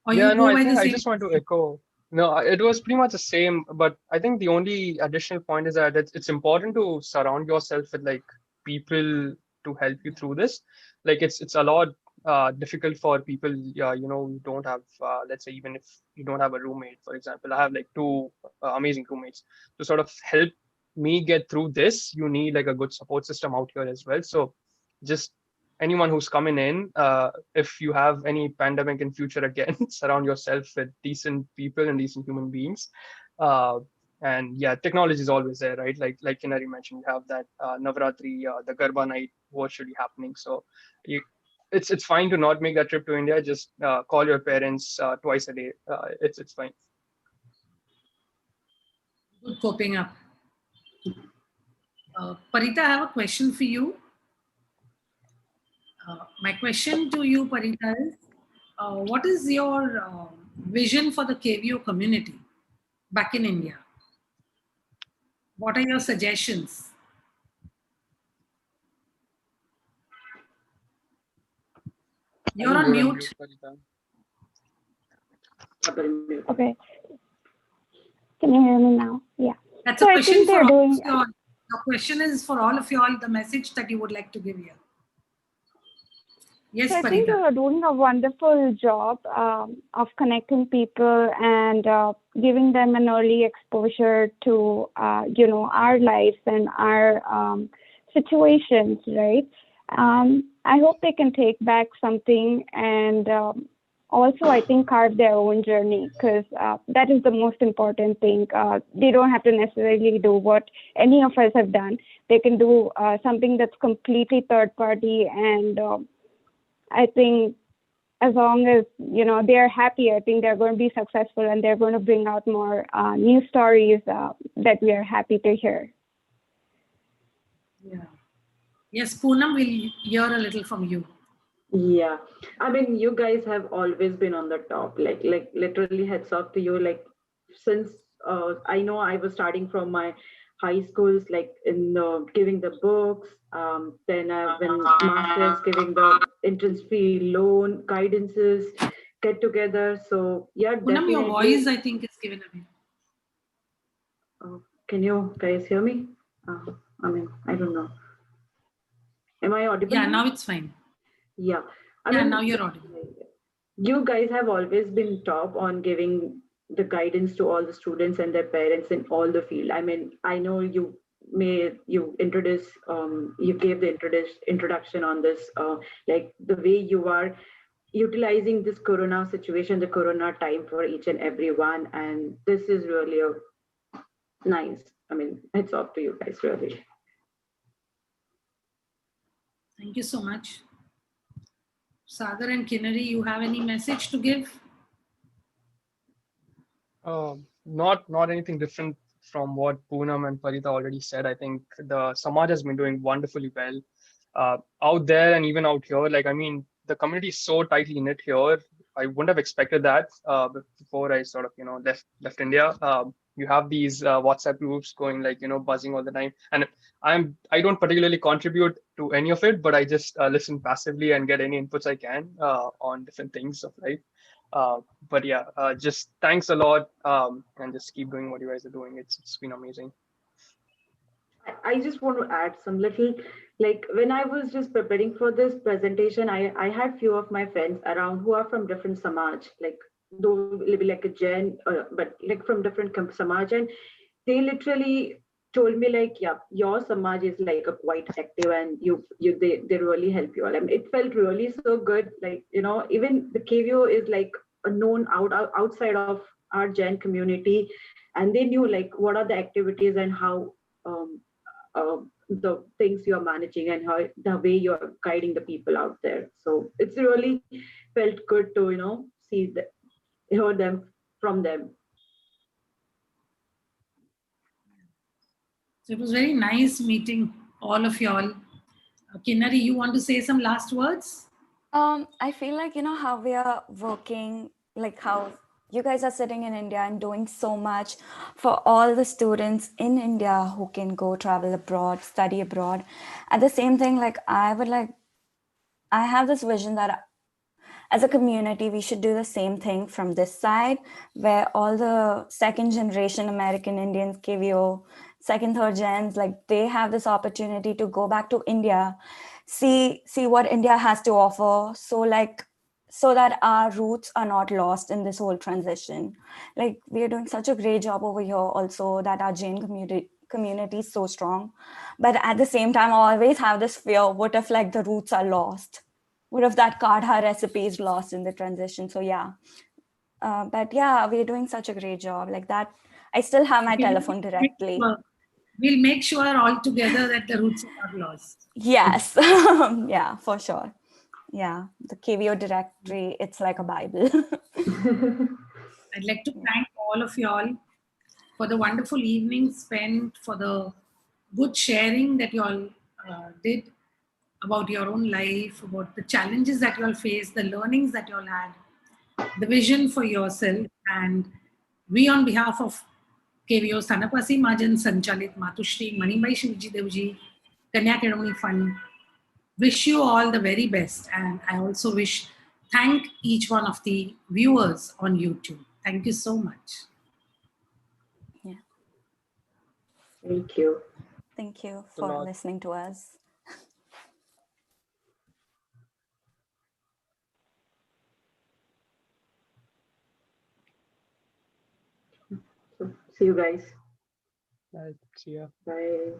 Or Yeah, you no, go I by think the I same? just want to echo. No, it was pretty much the same, but I think the only additional point is that it's important to surround yourself with like people to help you through this. Like it's a lot difficult for people, who don't have, let's say, even if you don't have a roommate, for example. I have like two amazing roommates to sort of help me get through this. You need like a good support system out here as well. So just anyone who's coming in, if you have any pandemic in future again, surround yourself with decent people and decent human beings. Uh, and yeah, technology is always there, right? Like Kinari mentioned, you have that Navratri, the Garba night virtually happening. So you, it's fine to not make that trip to India. Just call your parents twice a day. It's fine. Good coping up. Parita, I have a question for you. My question to you, Parita, is what is your vision for the KVO community back in India? What are your suggestions? I You're think on you're on mute. mute, Parita. Okay. Can you hear me now? Yeah. That's So a I question think for they're all of doing, you all. The question is for all of you all, the message that you would like to give here. Yes, so I think Parita. they're doing a wonderful job of connecting people and giving them an early exposure to, our lives and our situations, right? I hope they can take back something and also, I think, carve their own journey, because that is the most important thing. They don't have to necessarily do what any of us have done. They can do something that's completely third party, and I think as long as they're happy, I think they're going to be successful, and they're going to bring out more new stories that we are happy to hear. Yeah. Yes, Poonam, we'll hear a little from you. Yeah, I mean, you guys have always been on the top. Like literally, heads off to you. Like since I know I was starting from my high schools, like in giving the books. Then I've been masters, giving the entrance fee, loan, guidances, get together. So yeah, Poonam, your voice, definitely. I think, is given away. Can you guys hear me? I mean, I don't know. Am I audible Yeah, now? now it's fine. Yeah, I Yeah, mean, now you're audible. you guys have always been top on giving the guidance to all the students and their parents in all the field. I mean, I know you gave the introduction on this, like the way you are utilizing this corona situation, the corona time for each and every one, and this is really nice. I mean, it's up to you guys, really. Thank you so much. Sagar and Kinnari, you have any message to give? Not anything different from what Poonam and Parita already said. I think the Samaj has been doing wonderfully well out there and even out here. Like, I mean, the community is so tightly knit here. I wouldn't have expected that before I sort of, left India. You have these WhatsApp groups going like, buzzing all the time. And I don't particularly contribute to any of it, but I just listen passively and get any inputs I can on different things of life. Uh, but yeah, just thanks a lot, and just keep doing what you guys are doing. It's been amazing. I just want to add some little, like when I was just preparing for this presentation, I had few of my friends around who are from different Samaj, like though living like a Jain, but like from different Samaj, and they literally told me like, yeah, your Samaj is like a quite active, and they really help you all. I mean, it felt really so good. Like, even the KVO is like a known outside of our Jain community, and they knew like what are the activities and how. The things you're managing and how the way you're guiding the people out there. So it's really felt good to see hear them from them. So it was very nice meeting all of y'all. Kinnari, you want to say some last words? I feel like, how we are working, like how you guys are sitting in India and doing so much for all the students in India who can go travel abroad, study abroad. At the same thing, like I have this vision that as a community, we should do the same thing from this side, where all the second generation American Indians, KVO, second, third gens, like they have this opportunity to go back to India, see what India has to offer. So that our roots are not lost in this whole transition. Like we are doing such a great job over here also, that our Jain community is so strong. But at the same time, I always have this fear, what if like the roots are lost? What if that kadha recipe is lost in the transition? So yeah, but yeah, we're doing such a great job like that. I still have my telephone directly. We'll make sure all together that the roots are not lost. Yes. Yeah, for sure. Yeah, the KVO directory, it's like a Bible. I'd like to thank all of y'all for the wonderful evening spent, for the good sharing that y'all did about your own life, about the challenges that y'all faced, the learnings that y'all had, the vision for yourself. And we, on behalf of KVO Sanapasi Majan Sanchalit Matushri Manibai Shivji Devji Kanya Keramani Fund, wish you all the very best. And I also thank each one of the viewers on YouTube. Thank you so much. Yeah. Thank you. Thank you for listening to us. So, see you guys. Bye. See ya. Bye.